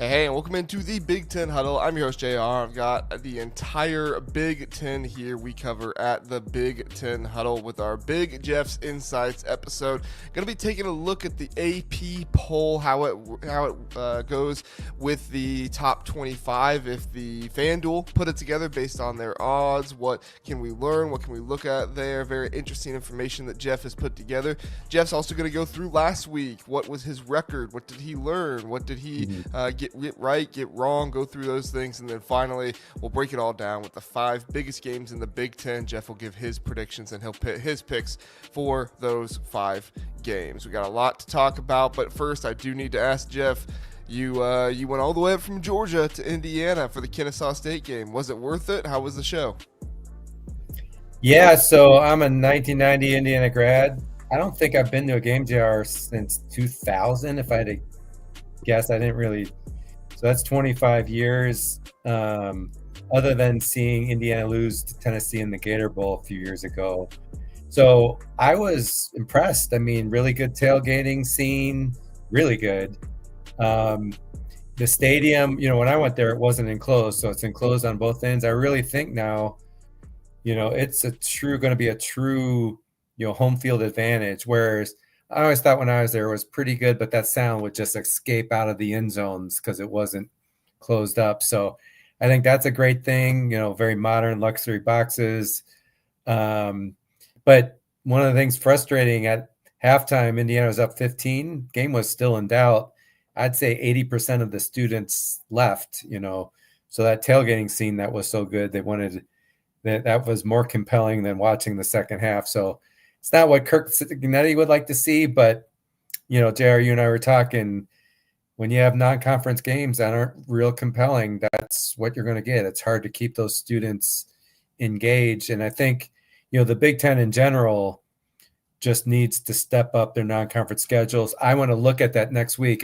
Hey, and welcome into the Big Ten Huddle. I'm your host, JR. I've got the entire Big Ten here we cover at the Big Ten Huddle with our Big Jeff's Insights episode. Going to be taking a look at the AP poll, how it goes with the top 25. If the FanDuel put it together based on their odds, what can we learn? What can we look at there? Very interesting information that Jeff has put together. Jeff's also going to go through last week. What was his record? What did he learn? What did he get right, get wrong, go through those things, and then finally we'll break it all down with the 5 biggest games in the Big Ten. Jeff will give his predictions and he'll pit his picks for those 5 games. We got a lot to talk about, but first I do need to ask Jeff, you went all the way up from Georgia to Indiana for the Kennesaw State game. Was it worth it? How was the show? Yeah, so I'm a 1990 Indiana grad. I don't think I've been to a game, JR, since 2000. If I had to guess, I didn't really. So that's 25 years, other than seeing Indiana lose to Tennessee in the Gator Bowl a few years ago. So I was impressed. I mean, really good tailgating scene, really good. The stadium, when I went there, it wasn't enclosed, so it's enclosed on both ends. I really think now, it's going to be a true, home field advantage. Whereas I always thought when I was there it was pretty good, but that sound would just escape out of the end zones because it wasn't closed up. So I think that's a great thing, very modern luxury boxes. But one of the things frustrating at halftime, Indiana was up 15, game was still in doubt. I'd say 80% of the students left, so that tailgating scene that was so good, they wanted that was more compelling than watching the second half. So it's not what Kirk Cincinnati would like to see, but, JR, you and I were talking, when you have non-conference games that aren't real compelling, that's what you're going to get. It's hard to keep those students engaged. And I think, the Big Ten in general just needs to step up their non-conference schedules. I want to look at that next week.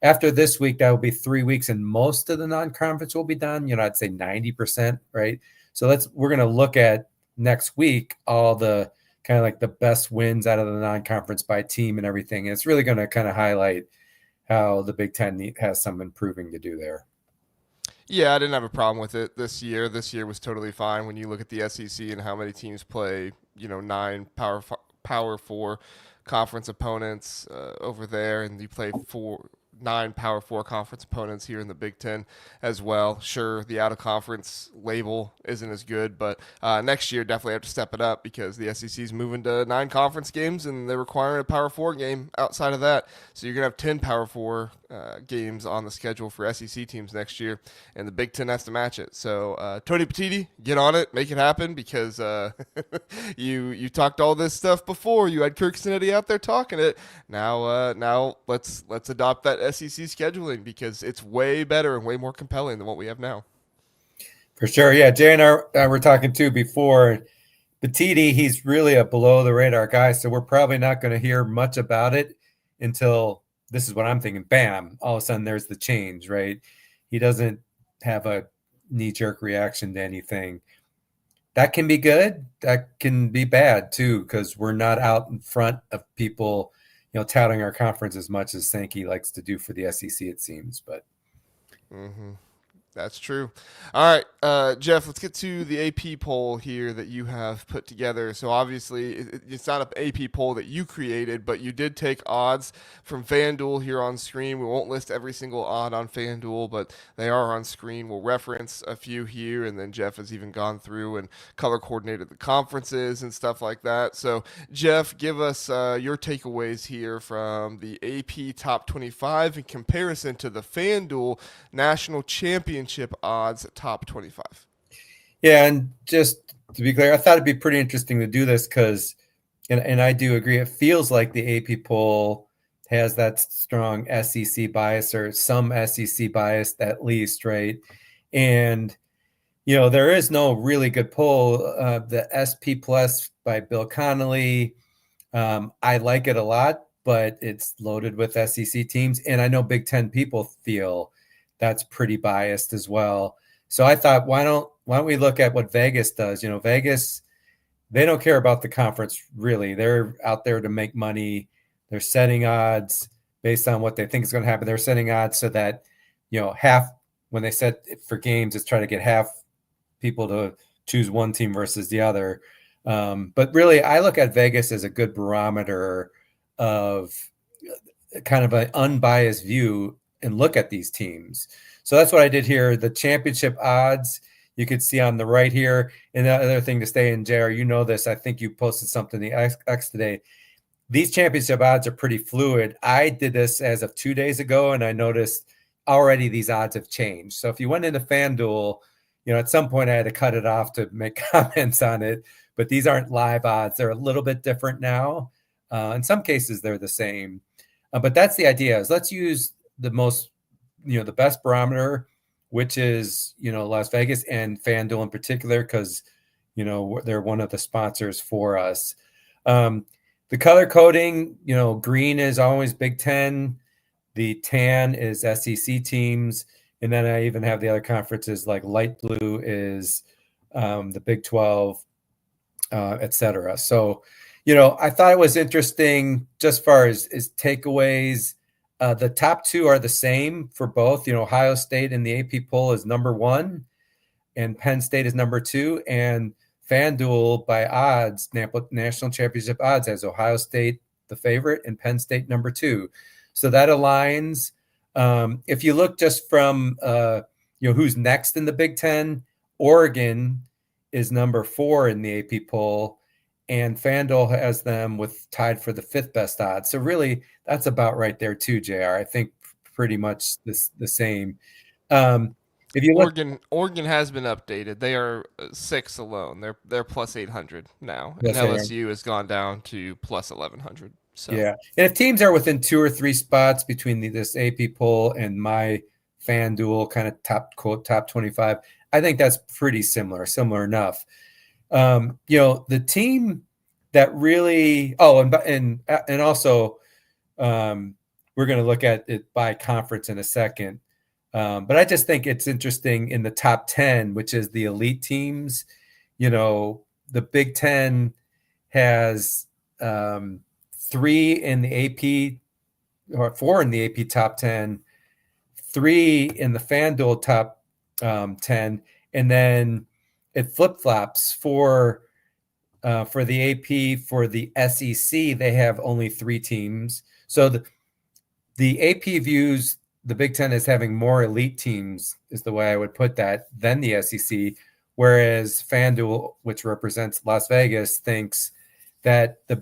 After this week, that will be 3 weeks, and most of the non-conference will be done. I'd say 90%, right? So we're going to look at next week all the kind of like the best wins out of the non-conference by team and everything. And it's really going to kind of highlight how the Big Ten has some improving to do there. Yeah, I didn't have a problem with it this year. This year was totally fine when you look at the SEC and how many teams play, 9 Power 4 conference opponents over there, and you play 9 Power 4 conference opponents here in the Big Ten as well. Sure, the out-of-conference label isn't as good, but next year definitely have to step it up because the SEC is moving to 9 conference games, and they're requiring a Power 4 game outside of that. So you're going to have 10 Power 4 games on the schedule for SEC teams next year, and the Big Ten has to match it. So Tony Petitti, get on it, make it happen, because you talked all this stuff before. You had Kirk Cincinnati out there talking it. Now let's adopt that SEC scheduling because it's way better and way more compelling than what we have now. For sure, yeah. Jay and I were talking too before. Petitti, he's really a below the radar guy, so we're probably not going to hear much about it until. This is what I'm thinking. Bam! All of a sudden, there's the change, right? He doesn't have a knee-jerk reaction to anything. That can be good. That can be bad too, because we're not out in front of people, touting our conference as much as Sankey likes to do for the SEC. It seems, but. That's true. All right, Jeff, let's get to the AP poll here that you have put together. So obviously, it's not an AP poll that you created, but you did take odds from FanDuel here on screen. We won't list every single odd on FanDuel, but they are on screen. We'll reference a few here, and then Jeff has even gone through and color coordinated the conferences and stuff like that. So, Jeff, give us your takeaways here from the AP Top 25 in comparison to the FanDuel National Championship odds top 25. Yeah, and just to be clear, I thought it'd be pretty interesting to do this because, and I do agree, it feels like the AP poll has that strong SEC bias or some SEC bias at least, right? And, there is no really good poll. The SP Plus by Bill Connolly, I like it a lot, but it's loaded with SEC teams. And I know Big Ten people feel that's pretty biased as well. So I thought, why don't we look at what Vegas does? Vegas, they don't care about the conference really. They're out there to make money. They're setting odds based on what they think is going to happen. They're setting odds so that half when they said for games, it's try to get half people to choose one team versus the other. But really, I look at Vegas as a good barometer of kind of an unbiased view and look at these teams. So that's what I did here. The championship odds you could see on the right here. And the other thing to stay in, JR, this. I think you posted something in the X today. These championship odds are pretty fluid. I did this as of 2 days ago, and I noticed already these odds have changed. So if you went into FanDuel, at some point I had to cut it off to make comments on it, but these aren't live odds. They're a little bit different now. In some cases, they're the same. But that's the idea, is let's use the most, the best barometer, which is, Las Vegas and FanDuel in particular, because, they're one of the sponsors for us. The color coding, green is always Big Ten. The tan is SEC teams. And then I even have the other conferences, like light blue is the Big 12, et cetera. So, I thought it was interesting just as far as takeaways. The top two are the same for both. Ohio State in the AP poll is number 1 and Penn State is number 2. And FanDuel by odds, national championship odds, has Ohio State the favorite and Penn State number 2. So that aligns. If you look just from, who's next in the Big Ten, Oregon is number 4 in the AP poll, and FanDuel has them tied for the 5th best odds. So really, that's about right there too, JR. I think pretty much the same. If you look, Oregon has been updated. They are 6 alone. They're plus 800 now, and yes, LSU has gone down to plus 1100. So yeah, and if teams are within 2 or 3 spots between this AP poll and my FanDuel kind of top 25, I think that's pretty similar enough. The team that really, and also, we're going to look at it by conference in a second. But I just think it's interesting in the top 10, which is the elite teams. The Big Ten has 3 in the AP, or 4 in the AP top 10, 3 in the FanDuel top 10, and then it flip-flops for the AP. For the SEC, they have only 3 teams. So the AP views the Big Ten as having more elite teams, is the way I would put that, than the SEC, whereas FanDuel, which represents Las Vegas, thinks that the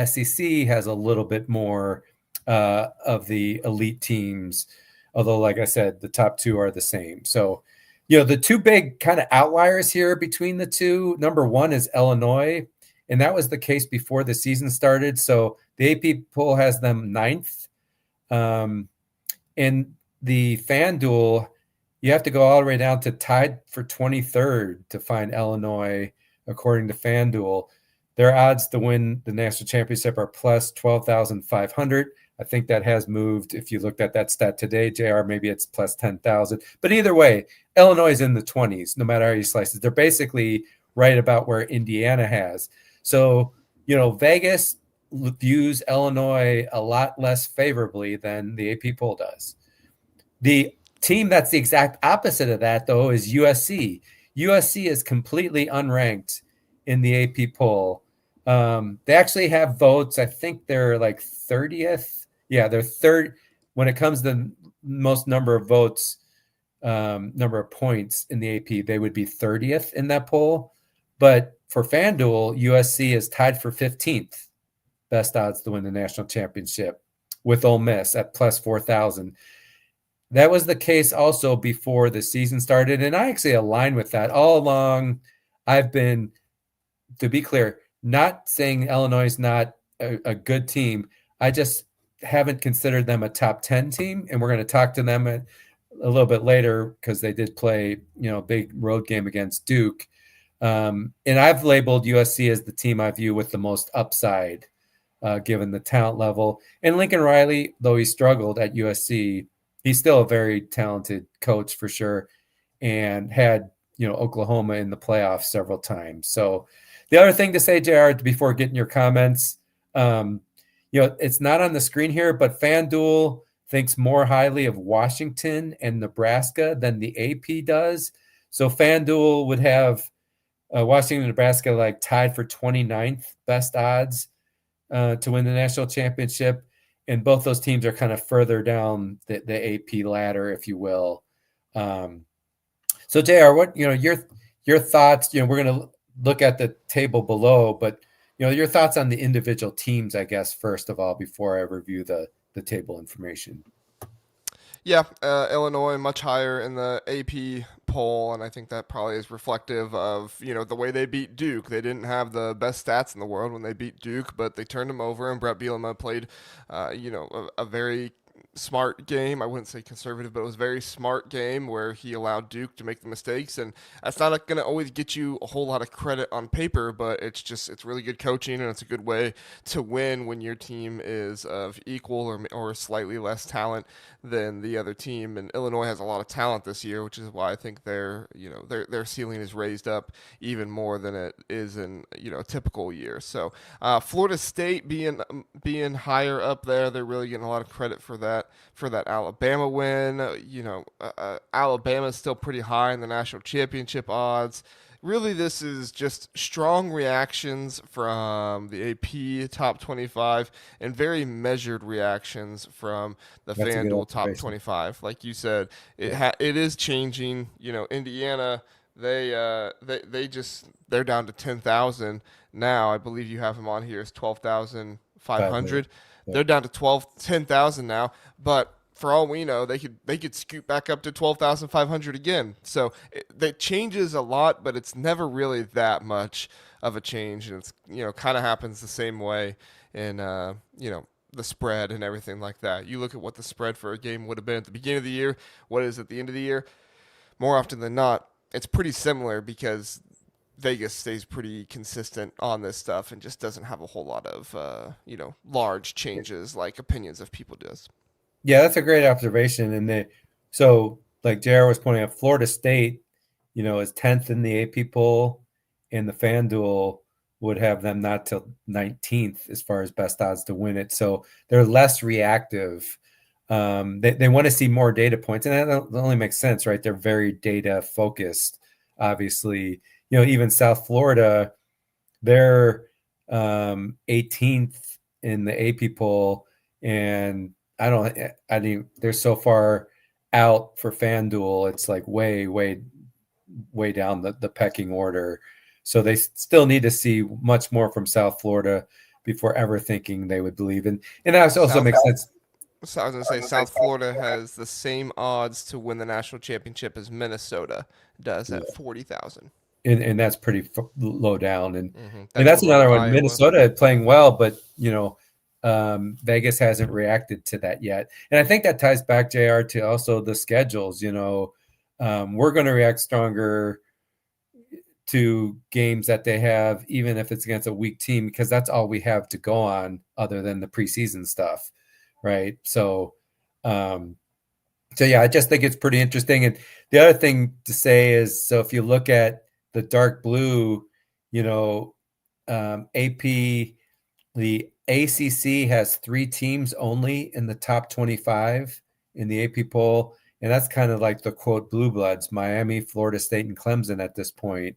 SEC has a little bit more of the elite teams, although, like I said, the top 2 are the same. So, the 2 big kind of outliers here between the 2, number 1 is Illinois, and that was the case before the season started. So the AP poll has them 9th. In the FanDuel, you have to go all the way down to tied for 23rd to find Illinois, according to FanDuel. Their odds to win the national championship are plus 12,500. I think that has moved. If you looked at that stat today, JR, maybe it's plus 10,000. But either way, Illinois is in the 20s, no matter how you slice it. They're basically right about where Indiana has. So, Vegas views Illinois a lot less favorably than the AP poll does. The team that's the exact opposite of that, though, is USC. USC is completely unranked in the AP poll. They actually have votes. I think they're like 30th. Yeah, they're third when it comes to most number of votes, number of points in the AP. They would be 30th in that poll. But for FanDuel, USC is tied for 15th best odds to win the national championship, with Ole Miss at plus 4,000. That was the case also before the season started, and I actually align with that. All along, I've been, to be clear, not saying Illinois is not a good team. I just haven't considered them a top 10 team, and we're going to talk to them a little bit later because they did play, a big road game against Duke. And I've labeled USC as the team I view with the most upside, given the talent level. And Lincoln Riley, though he struggled at USC, he's still a very talented coach for sure, and had, Oklahoma in the playoffs several times. So the other thing to say, JR, before getting your comments, it's not on the screen here, but FanDuel thinks more highly of Washington and Nebraska than the AP does. So FanDuel would have Washington and Nebraska like tied for 29th best odds to win the national championship. And both those teams are kind of further down the AP ladder, if you will. So JR, what, your thoughts, we're going to look at the table below, but your thoughts on the individual teams, I guess, first of all, before I review the table information. Yeah, Illinois much higher in the AP poll, and I think that probably is reflective of the way they beat Duke. They didn't have the best stats in the world when they beat Duke, but they turned them over, and Brett Bielema played, a very smart game. I wouldn't say conservative, but it was a very smart game where he allowed Duke to make the mistakes, and that's not going to always get you a whole lot of credit on paper, but it's really good coaching, and it's a good way to win when your team is of equal or slightly less talent than the other team. And Illinois has a lot of talent this year, which is why I think their ceiling is raised up even more than it is in a typical year. So Florida State being higher up there, they're really getting a lot of credit for that Alabama win. Alabama is still pretty high in the national championship odds. Really, this is just strong reactions from the AP top 25 and very measured reactions from the FanDuel top 25. Like you said, it is changing. Indiana, they're down to 10,000 now. I believe you have them on here as 12,500. They're down to 10,000 now, but for all we know, they could scoot back up to 12,500 again. So that changes a lot, but it's never really that much of a change, and it's kind of happens the same way in the spread and everything like that. You look at what the spread for a game would have been at the beginning of the year, what is at the end of the year. More often than not, it's pretty similar because Vegas stays pretty consistent on this stuff and just doesn't have a whole lot of large changes like opinions of people does. Yeah, that's a great observation. And so like JR was pointing out, Florida State, is 10th in the AP poll, and the FanDuel would have them not till 19th as far as best odds to win it. So they're less reactive. They want to see more data points, and that only makes sense, right? They're very data focused, obviously. Even South Florida, they're 18th in the AP poll, and they're so far out for FanDuel. It's like way, way, way down the pecking order. So they still need to see much more from South Florida before ever thinking they would believe. And that also makes sense. So I was going to say South Florida has the same odds to win the national championship as Minnesota does at 40,000. And that's pretty low down. And that's another one. Minnesota playing well, but, Vegas hasn't reacted to that yet. And I think that ties back, JR, to also the schedules. We're going to react stronger to games that they have, even if it's against a weak team, because that's all we have to go on other than the preseason stuff. Right. So yeah, I just think it's pretty interesting. And the other thing to say is, so if you look at the dark blue, AP, the ACC has 3 teams only in the top 25 in the AP poll. And that's kind of like the quote blue bloods. Miami, Florida State, and Clemson at this point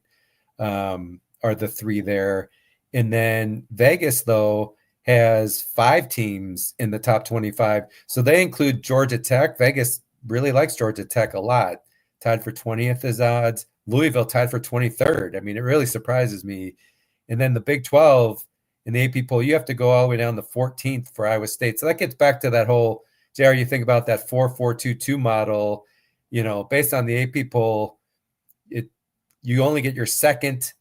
are the 3 there. And then Vegas, though, has 5 teams in the top 25. So they include Georgia Tech. Vegas really likes Georgia Tech a lot. Tied for 20th as odds. Louisville tied for 23rd. I mean, it really surprises me. And then the Big 12 in the AP poll, you have to go all the way down to 14th for Iowa State. So that gets back to that whole, JR, you think about that 4-4-2-2 model, based on the AP poll, you only get your second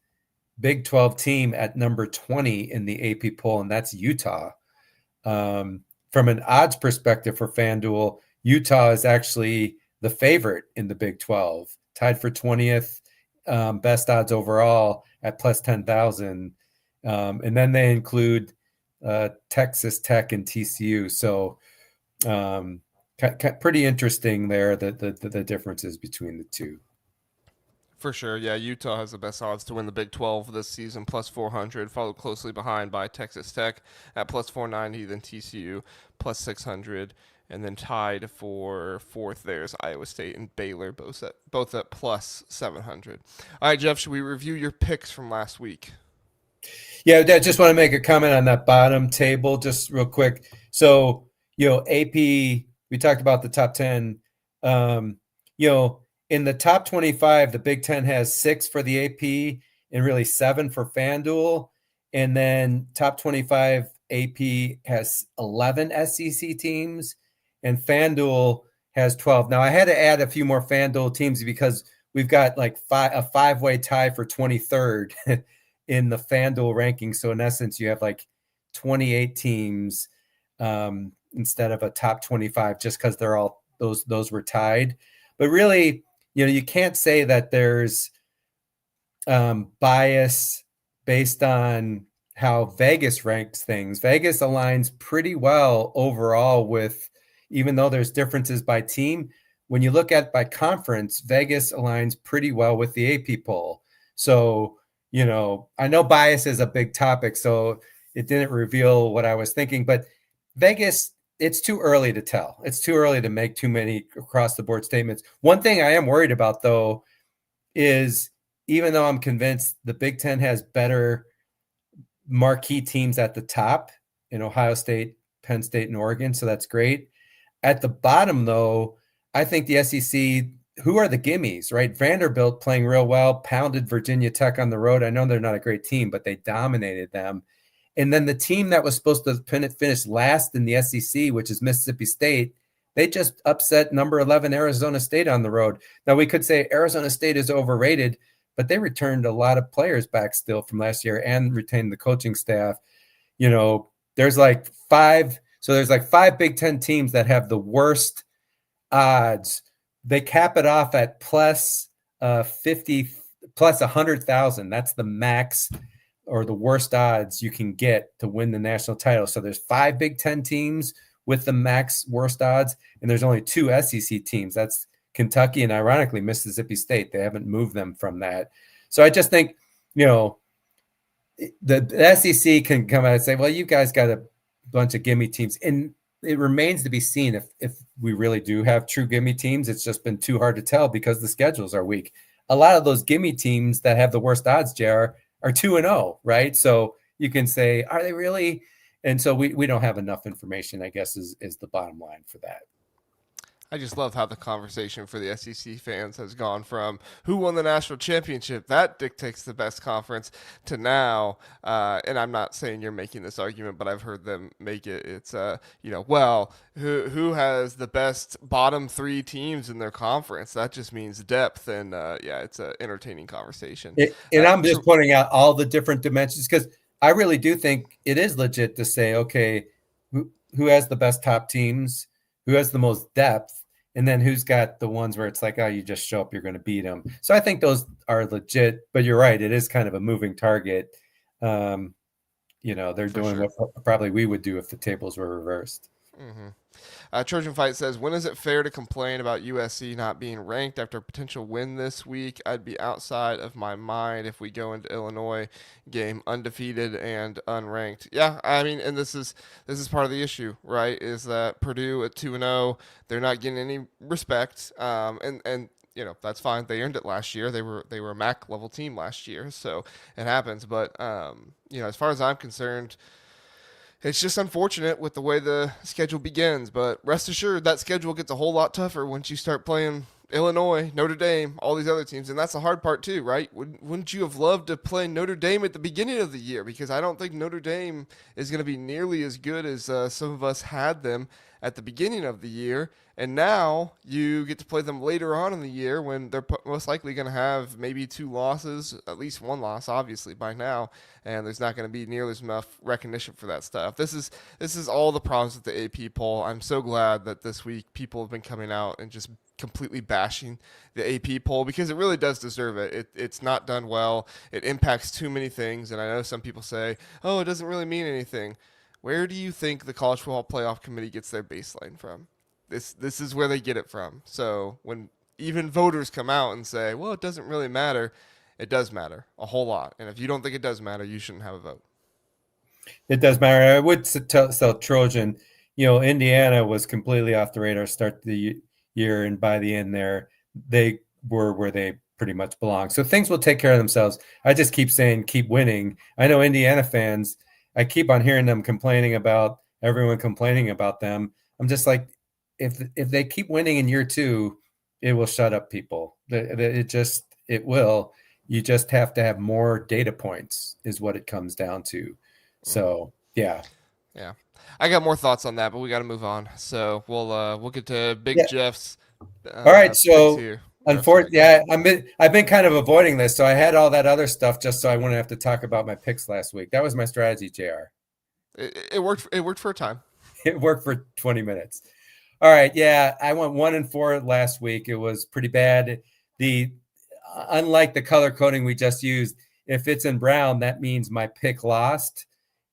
Big 12 team at number 20 in the AP poll, and that's Utah. From an odds perspective for FanDuel, Utah is actually the favorite in the Big 12, tied for 20th, best odds overall at plus 10,000. And then they include Texas Tech and TCU. So pretty interesting there, the differences between the two. For sure, yeah. Utah has the best odds to win the Big 12 this season, plus 400, followed closely behind by Texas Tech at plus 490, then TCU plus 600, And then tied for fourth, there's Iowa State and Baylor, both at plus 700. All right, Jeff, should we review your picks from last week? Yeah, I just want to make a comment on that bottom table just real quick. So, AP, we talked about the top 10. Um, in the top 25, the Big Ten has 6 for the AP and really 7 for FanDuel. And then top 25, AP has 11 SEC teams and FanDuel has 12. Now, I had to add a few more FanDuel teams because we've got like a 5-way tie for 23rd. In the FanDuel ranking. So in essence, you have like 28 teams instead of a top 25, just because they're all those were tied. But really, you can't say that there's bias based on how Vegas ranks things. Vegas aligns pretty well overall with, even though there's differences by team, when you look at by conference, Vegas aligns pretty well with the AP poll. So I know bias is a big topic, so it didn't reveal what I was thinking, but Vegas, it's too early to tell. It's too early to make too many across the board statements. One thing I am worried about, though, is even though I'm convinced the Big Ten has better marquee teams at the top in Ohio State, Penn State, and Oregon, so that's great. At the bottom, though, I think the SEC, who are the gimmies, right? Vanderbilt playing real well, pounded Virginia Tech on the road. I know they're not a great team, but they dominated them. And then the team that was supposed to finish last in the SEC, which is Mississippi State, they just upset number 11 Arizona State on the road. Now, we could say Arizona State is overrated, but they returned a lot of players back still from last year and retained the coaching staff. There's like 5. So there's like 5 Big Ten teams that have the worst odds. They cap it off at plus 50, plus 100,000. That's the max or the worst odds you can get to win the national title. So there's 5 Big Ten teams with the max worst odds, and there's only 2 SEC teams. That's Kentucky and, ironically, Mississippi State. They haven't moved them from that. So I just think, the SEC can come out and say, well, you guys got a bunch of gimme teams. And it remains to be seen if we really do have true gimme teams. It's just been too hard to tell because the schedules are weak. A lot of those gimme teams that have the worst odds, JR, are 2-0, right? So you can say, are they really? And so we don't have enough information, I guess, is the bottom line for that. I just love how the conversation for the SEC fans has gone from who won the national championship, that dictates the best conference, to now, and I'm not saying you're making this argument, but I've heard them make it. It's, well, who has the best bottom 3 teams in their conference? That just means depth, and it's an entertaining conversation. And I'm just pointing out all the different dimensions because I really do think it is legit to say, okay, who has the best top teams? Who has the most depth, and then who's got the ones where it's like, oh, you just show up, you're going to beat them. So I think those are legit, but you're right. It is kind of a moving target. They're doing what probably we would do if the tables were reversed. Mm-hmm. Trojan Fight says, when is it fair to complain about USC not being ranked after a potential win this week? I'd be outside of my mind if we go into Illinois game undefeated and unranked. Yeah, I mean, and this is part of the issue, right? Is that Purdue at 2-0, they're not getting any respect, and that's fine. They earned it last year. They were a MAC level team last year, so it happens. But as far as I'm concerned, it's just unfortunate with the way the schedule begins, but rest assured that schedule gets a whole lot tougher once you start playing Illinois, Notre Dame, all these other teams, and that's the hard part too, right? Wouldn't you have loved to play Notre Dame at the beginning of the year? Because I don't think Notre Dame is going to be nearly as good as some of us had them at the beginning of the year, and now you get to play them later on in the year when they're most likely going to have maybe 2 losses, at least 1 loss, obviously, by now, and there's not going to be nearly as enough recognition for that stuff. This is all the problems with the AP poll. I'm so glad that this week people have been coming out and just completely bashing the AP poll because it really does deserve it. It's not done well. It impacts too many things, and I know some people say, oh, it doesn't really mean anything. Where do you think the College Football Playoff Committee gets their baseline from? This is where they get it from. So when even voters come out and say, well, it doesn't really matter, it does matter a whole lot. And if you don't think it does matter, you shouldn't have a vote. It does matter. I would tell Trojan, Indiana was completely off the radar start the year, and by the end there, they were where they pretty much belong. So things will take care of themselves. I just keep saying, keep winning. I know Indiana fans, I keep on hearing them complaining about everyone complaining about them. I'm just like, if they keep winning in year two, it will shut up people. It will. You just have to have more data points, is what it comes down to. So yeah. Yeah, I got more thoughts on that, but we got to move on. So we'll get to Big Yeah. Jeff's All right. picks So, here right after that. unfortunately, Go ahead. yeah, I've been kind of avoiding this. So I had all that other stuff just so I wouldn't have to talk about my picks last week. That was my strategy, Jr. It worked. It worked for a time. It worked for 20 minutes. All right. Yeah, I went 1-4 last week. It was pretty bad. The Unlike the color coding we just used, if it's in brown, that means my pick lost.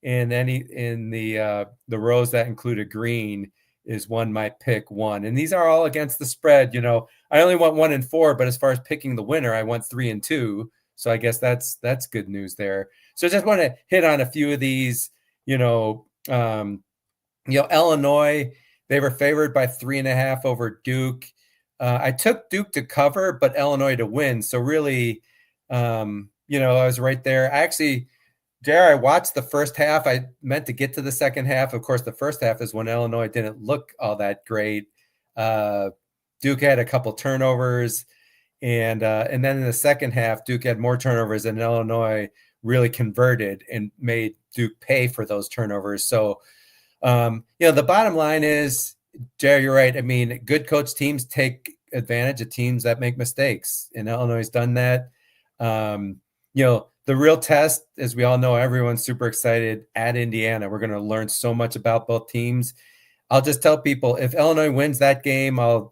And in the rows that include a green is one my pick won. And these are all against the spread. I only went 1-4, but as far as picking the winner, I went 3-2. So I guess that's good news there. So I just want to hit on a few of these. Illinois, they were favored by 3.5 over Duke. I took Duke to cover, but Illinois to win. So really, I was right there. I watched the first half. I meant to get to the second half. Of course, the first half is when Illinois didn't look all that great. Duke had a couple turnovers, and then in the second half, Duke had more turnovers, and Illinois really converted and made Duke pay for those turnovers. So, the bottom line is, Jerry, you're right. I mean, good coach teams take advantage of teams that make mistakes, and Illinois has done that. The real test, as we all know, everyone's super excited at Indiana. We're going to learn so much about both teams. I'll just tell people, if Illinois wins that game, I'll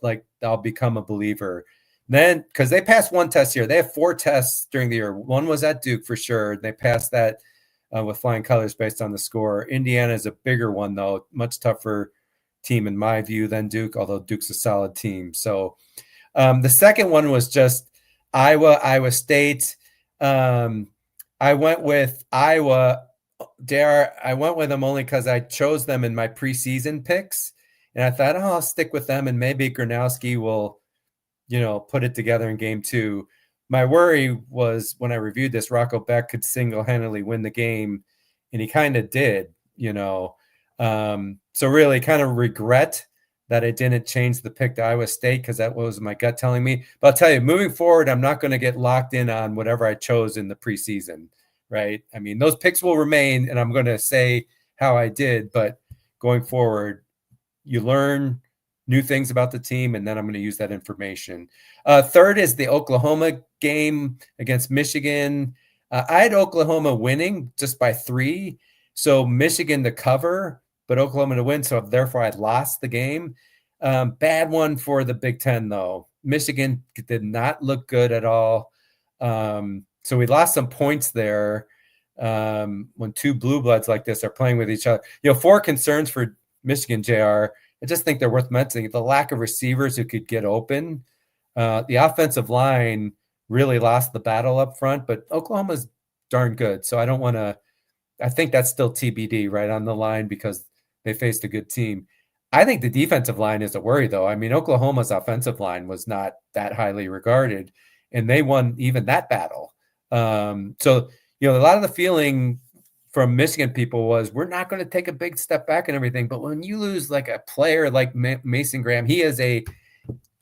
become a believer. Then, because they passed one test here, they have 4 tests during the year. One was at Duke for sure. They passed that with flying colors based on the score. Indiana is a bigger one, though, much tougher team in my view than Duke, although Duke's a solid team. So the second one was just Iowa State. I went with Iowa. I went with them only because I chose them in my preseason picks, and I thought, I'll stick with them, and maybe Gronowski will, put it together in game 2. My worry was when I reviewed this, Rocco Beck could single-handedly win the game, and he kind of did, So really kind of regret that I didn't change the pick to Iowa State, because that was my gut telling me. But I'll tell you, moving forward, I'm not going to get locked in on whatever I chose in the preseason, right? I mean, those picks will remain, and I'm going to say how I did, but going forward, you learn new things about the team, and then I'm going to use that information. Third is the Oklahoma game against Michigan. I had Oklahoma winning just by 3, so Michigan to cover, but Oklahoma to win, so therefore I lost the game. Bad one for the Big Ten, though. Michigan did not look good at all. So we lost some points there when 2 blue bloods like this are playing with each other. 4 concerns for Michigan, JR. I just think they're worth mentioning. The lack of receivers who could get open. The offensive line really lost the battle up front, but Oklahoma's darn good. So I think that's still TBD right on the line because they faced a good team. I think the defensive line is a worry, though. I mean, Oklahoma's offensive line was not that highly regarded, and they won even that battle. So, a lot of the feeling from Michigan people was, we're not going to take a big step back and everything. But when you lose like a player like Mason Graham, he is a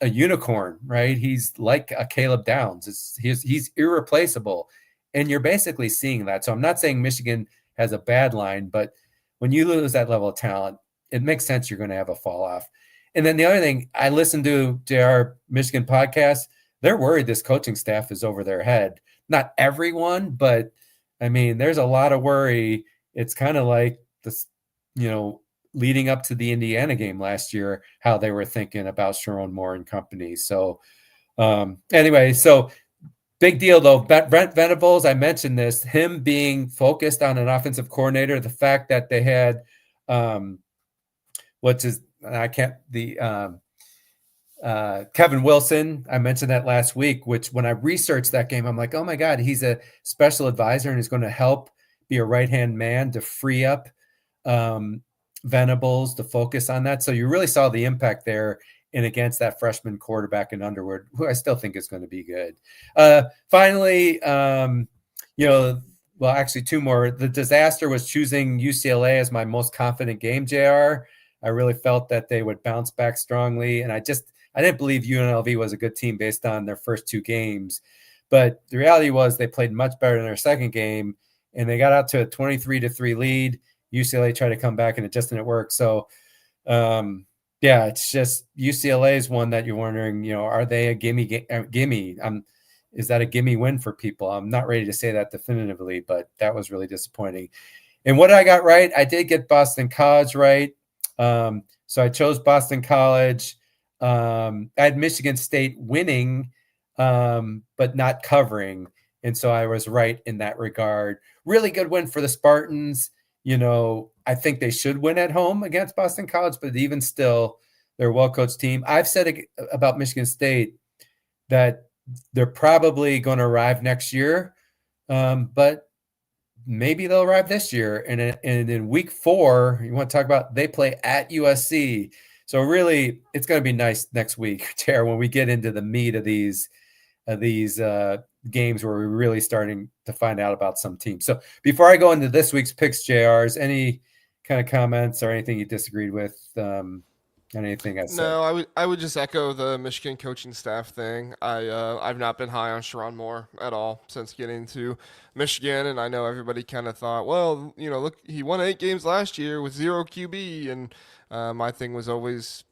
unicorn, right? He's like a Caleb Downs. He's irreplaceable. And you're basically seeing that. So I'm not saying Michigan has a bad line, but when you lose that level of talent, it makes sense you're going to have a fall off. And then the other thing, I listened to JR Michigan podcast. They're worried this coaching staff is over their head. Not everyone, but I mean, there's a lot of worry. It's kind of like this, leading up to the Indiana game last year, how they were thinking about Sharon Moore and company. So anyway, so big deal, though. Brent Venables, I mentioned this, him being focused on an offensive coordinator, the fact that they had, Kevin Wilson, I mentioned that last week, which when I researched that game, I'm like, oh my God, he's a special advisor and he's going to help be a right-hand man to free up Venables to focus on that. So you really saw the impact there and against that freshman quarterback in Underwood, who I still think is going to be good. Finally, well, actually two more. The disaster was choosing UCLA as my most confident game, JR. I really felt that they would bounce back strongly. And I didn't believe UNLV was a good team based on their first two games. But the reality was they played much better in their second game, and they got out to a 23-3 lead. UCLA tried to come back, and it just didn't work. So, it's just UCLA is one that you're wondering, are they a gimme? Is that a gimme win for people? I'm not ready to say that definitively, but that was really disappointing. And what I got right, I did get Boston College right. So I chose Boston College. I had Michigan State winning, but not covering. And so I was right in that regard. Really good win for the Spartans. I think they should win at home against Boston College, but even still, they're a well-coached team. I've said about Michigan State that they're probably going to arrive next year, but maybe they'll arrive this year. And in week 4, you want to talk about they play at USC. So really, it's going to be nice next week, Tara, when we get into the meat of these games where we're really starting to find out about some teams. So before I go into this week's picks, JRs, any kind of comments or anything you disagreed with? Anything I said? No, I would just echo the Michigan coaching staff thing. I've not been high on Sharon Moore at all since getting to Michigan, and I know everybody kind of thought, well, look, he won 8 games last year with 0 QB, and my thing was always,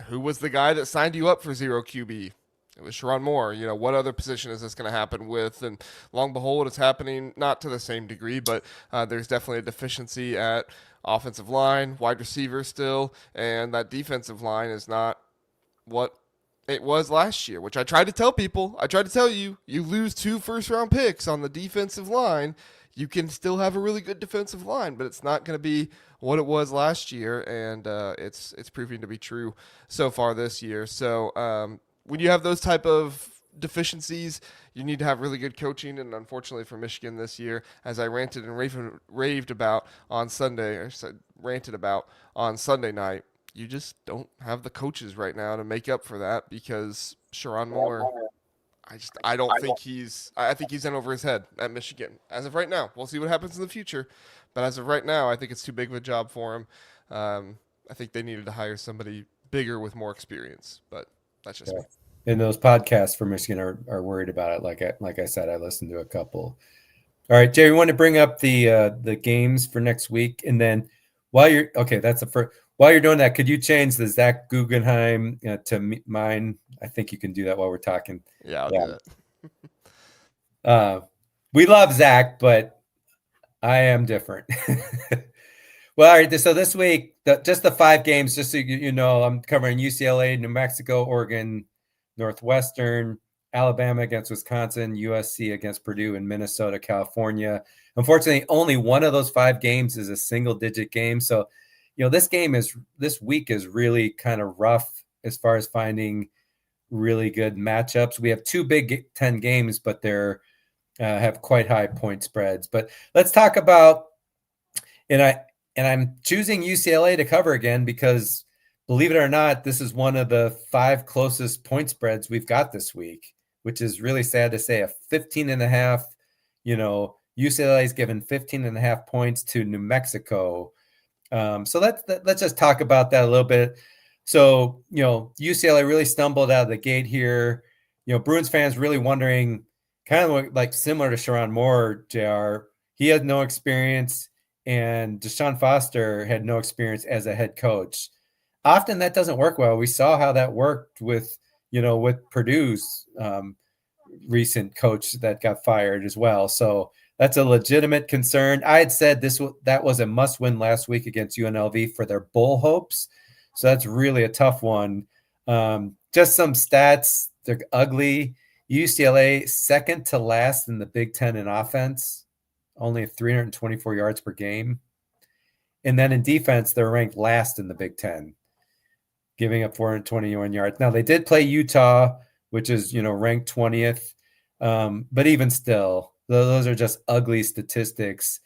who was the guy that signed you up for 0 QB? It was Sharon Moore. What other position is this going to happen with? And long and behold, it's happening not to the same degree, but there's definitely a deficiency at offensive line, wide receiver still, and that defensive line is not what it was last year, which I tried to tell people. I tried to tell you, you lose 2 first-round picks on the defensive line, you can still have a really good defensive line, but it's not going to be what it was last year, and it's proving to be true so far this year. So when you have those type of deficiencies, you need to have really good coaching. And unfortunately for Michigan this year, as I ranted and raved about on Sunday, or said ranted about on Sunday night, you just don't have the coaches right now to make up for that, because Sharon Moore, I think he's in over his head at Michigan as of right now. We'll see what happens in the future, but as of right now, I think it's too big of a job for him. I think they needed to hire somebody bigger with more experience, but that's just me. And those podcasts for Michigan are worried about it. Like I said, I listened to a couple. All right, Jay, we want to bring up the games for next week, and then while you're doing that, could you change the Zach Guggenheim to mine? I think you can do that while we're talking. Yeah, I'll do that. We love Zach, but I am different. Well, all right. So this week, just the 5 games, just so you know, I'm covering UCLA, New Mexico, Oregon, Northwestern, Alabama against Wisconsin, USC against Purdue, and Minnesota, California. Unfortunately, only one of those 5 games is a single-digit game. So, this week is really kind of rough as far as finding really good matchups. We have 2 Big Ten games, but they're have quite high point spreads. But let's talk about, and I'm choosing UCLA to cover again because, believe it or not, this is one of the 5 closest point spreads we've got this week, which is really sad to say. A 15.5, UCLA is given 15.5 points to New Mexico. So let's just talk about that a little bit. So, UCLA really stumbled out of the gate here. Bruins fans really wondering, kind of like similar to Sharon Moore, JR. He had no experience, and Deshaun Foster had no experience as a head coach. Often that doesn't work well. We saw how that worked with Purdue's recent coach that got fired as well. So that's a legitimate concern. I had said that was a must-win last week against UNLV for their bowl hopes. So that's really a tough one. Just some stats. They're ugly. UCLA second to last in the Big Ten in offense, only 324 yards per game. And then in defense, they're ranked last in the Big Ten, giving up 421 yards. Now, they did play Utah, which is, ranked 20th. But even still, those are just ugly statistics.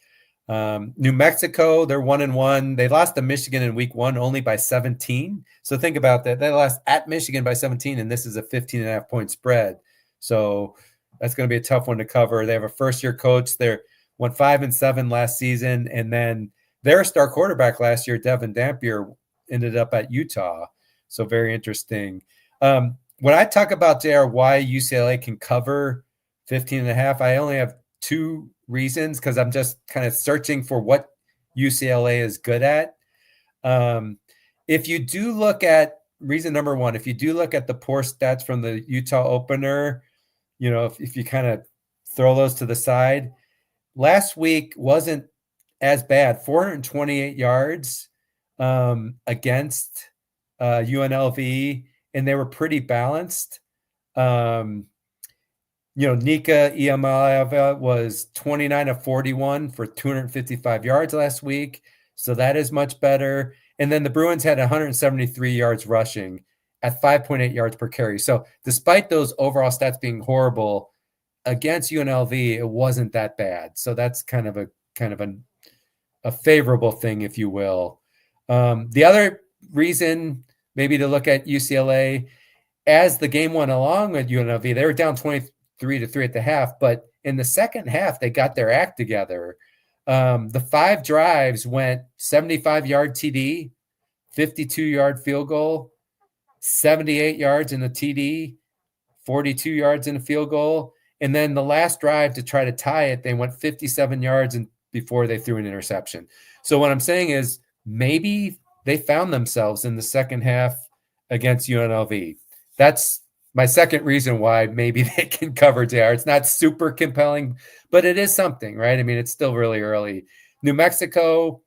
New Mexico, they're 1-1. They lost to Michigan in week 1 only by 17. So think about that. They lost at Michigan by 17, and this is a 15.5 point spread. So that's going to be a tough one to cover. They have a first-year coach. They went 5-7 last season, and then their star quarterback last year, Devin Dampier, ended up at Utah. So very interesting. When I talk about JR, why UCLA can cover 15.5, I only have 2 reasons because I'm just kind of searching for what UCLA is good at. If you do look at reason number 1, if you do look at the poor stats from the Utah opener, if you kind of throw those to the side, last week wasn't as bad. 428 yards against UNLV, and they were pretty balanced. Nika Iamaleava was 29 of 41 for 255 yards last week. So that is much better. And then the Bruins had 173 yards rushing at 5.8 yards per carry. So despite those overall stats being horrible against UNLV, it wasn't that bad. So that's kind of a favorable thing, if you will. The other reason maybe to look at UCLA, as the game went along with UNLV, they were down 23-3 at the half, but in the second half, they got their act together. The 5 drives went 75-yard TD, 52-yard field goal, 78 yards in the TD, 42 yards in a field goal. And then the last drive to try to tie it, they went 57 yards and before they threw an interception. So what I'm saying is maybe they found themselves in the second half against UNLV. That's my second reason why maybe they can cover JR. It's not super compelling, but it is something, right? I mean, it's still really early. New Mexico,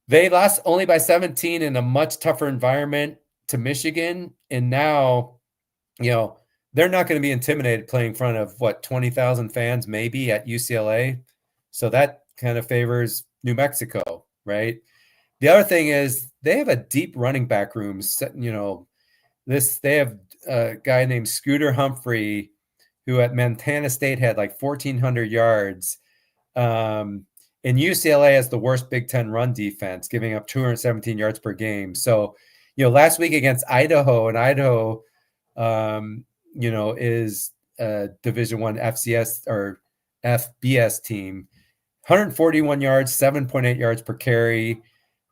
they lost only by 17 in a much tougher environment to Michigan. And now, they're not going to be intimidated playing in front of 20,000 fans they at UCLA. So that kind of favors New Mexico, right? The other thing is they have a deep running back room. They have a guy named Scooter Humphrey, who at Montana State had like 1,400 yards. And UCLA has the worst Big Ten run defense, giving up 217 yards per game. So, last week against Idaho, and Idaho, is a Division I FCS or FBS team, 141 yards, 7.8 yards per carry.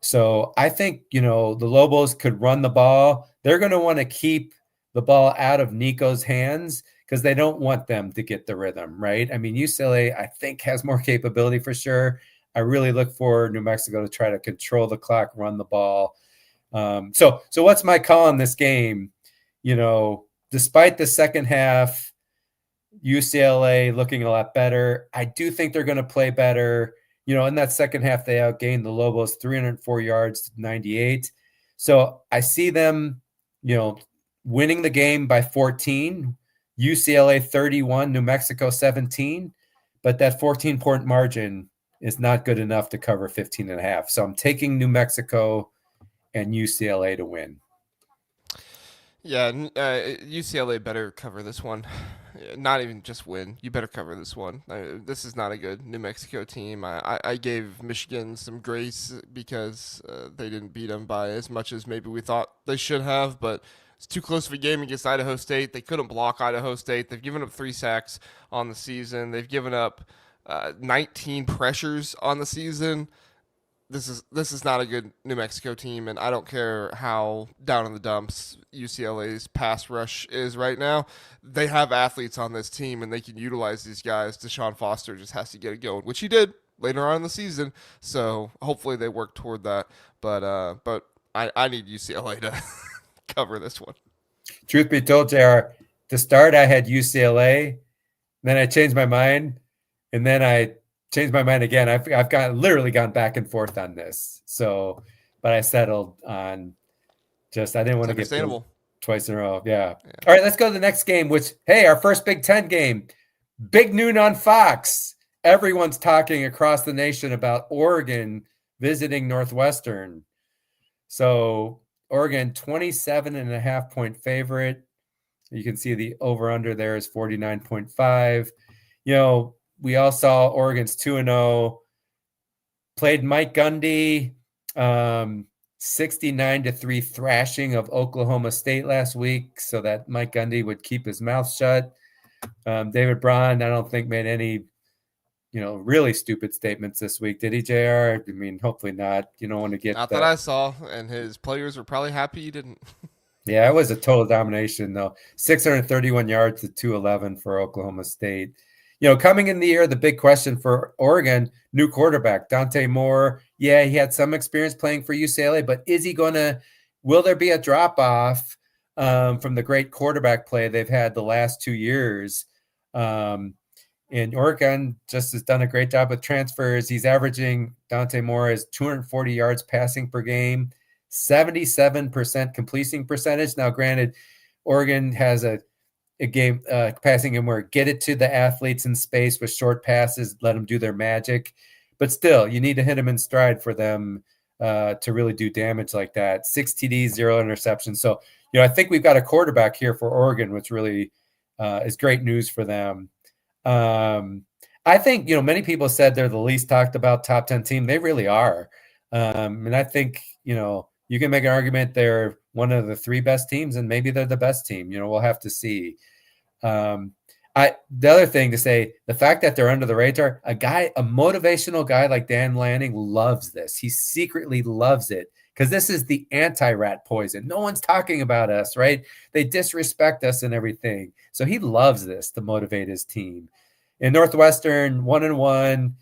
So I think, the Lobos could run the ball. They're going to want to keep the ball out of Nico's hands because they don't want them to get the rhythm, right? I mean, UCLA, I think, has more capability for sure. I really look for New Mexico to try to control the clock, run the ball. So what's my call on this game? Despite the second half, UCLA looking a lot better. I do think they're going to play better. In that second half, they outgained the Lobos 304 yards to 98. So I see them, winning the game by 14, UCLA 31, New Mexico 17. But that 14-point margin is not good enough to cover 15.5. So I'm taking New Mexico and UCLA to win. Yeah, UCLA better cover this one. Not even just win. You better cover this one. This is not a good New Mexico team. I gave Michigan some grace because they didn't beat them by as much as maybe we thought they should have, but it's too close of a game against Idaho State. They couldn't block Idaho State. They've given up 3 sacks on the season. They've given up 19 pressures on the season. This is not a good New Mexico team, and I don't care how down in the dumps UCLA's pass rush is right now. They have athletes on this team, and they can utilize these guys. Deshaun Foster just has to get it going, which he did later on in the season. So hopefully they work toward that. But I need UCLA to cover this one. Truth be told, JR, to start I had UCLA, then I changed my mind, and then I changed my mind again. I've literally gone back and forth on this. So, but I settled on I didn't want to get twice in a row. Yeah. All right, let's go to the next game, which, hey, our first Big Ten game, big noon on Fox. Everyone's talking across the nation about Oregon visiting Northwestern. So Oregon, 27.5 point favorite. You can see the over under there is 49.5. we all saw Oregon's 2-0. Played Mike Gundy, 69-3 thrashing of Oklahoma State last week, so that Mike Gundy would keep his mouth shut. David Braun, I don't think made any, really stupid statements this week. Did he, JR? I mean, hopefully not. You don't want to get Not that I saw, and his players were probably happy he didn't. Yeah, it was a total domination, though. 631 yards to 211 for Oklahoma State. Coming in the year, the big question for Oregon, new quarterback, Dante Moore. Yeah, he had some experience playing for UCLA, but will there be a drop-off from the great quarterback play they've had the last 2 years? And Oregon just has done a great job with transfers. He's averaging, Dante Moore is 240 yards passing per game, 77% completion percentage. Now, granted, Oregon has a game passing game where get it to the athletes in space with short passes, let them do their magic. But still, you need to hit them in stride for them to really do damage like that. 6 TDs, 0 interceptions. So, I think we've got a quarterback here for Oregon, which really is great news for them. I think, many people said they're the least talked about top 10 team. They really are. And I think, you can make an argument they're one of the 3 best teams, and maybe they're the best team. We'll have to see. The other thing to say, the fact that they're under the radar, a motivational guy like Dan Lanning loves this. He secretly loves it because this is the anti-rat poison. No one's talking about us, right? They disrespect us and everything. So he loves this to motivate his team. In Northwestern, 1-1,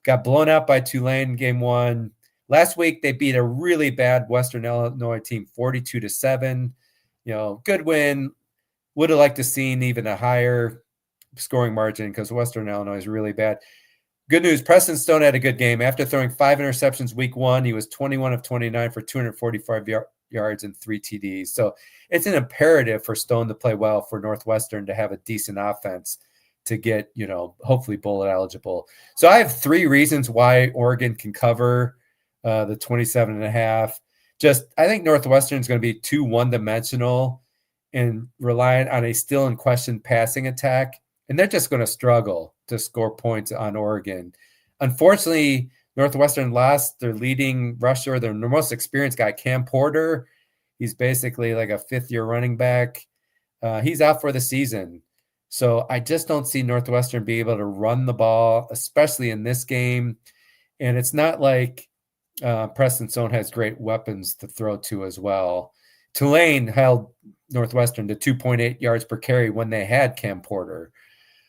got blown out by Tulane game 1. Last week, they beat a really bad Western Illinois team 42-7. Good win. Would have liked to seen even a higher scoring margin because Western Illinois is really bad. Good news, Preston Stone had a good game. After throwing 5 interceptions week 1, he was 21 of 29 for 245 yards and 3 TDs. So it's an imperative for Stone to play well for Northwestern to have a decent offense to get, hopefully bowl eligible. So I have 3 reasons why Oregon can cover the 27.5. I think Northwestern is going to be too one-dimensional and reliant on a still in question passing attack, and they're just going to struggle to score points on Oregon. Unfortunately, Northwestern lost their leading rusher, their most experienced guy, Cam Porter. He's basically like a 5th-year running back. He's out for the season. So I just don't see Northwestern be able to run the ball, especially in this game. And it's not like Preston Stone has great weapons to throw to as well. Tulane held Northwestern to 2.8 yards per carry when they had Cam Porter.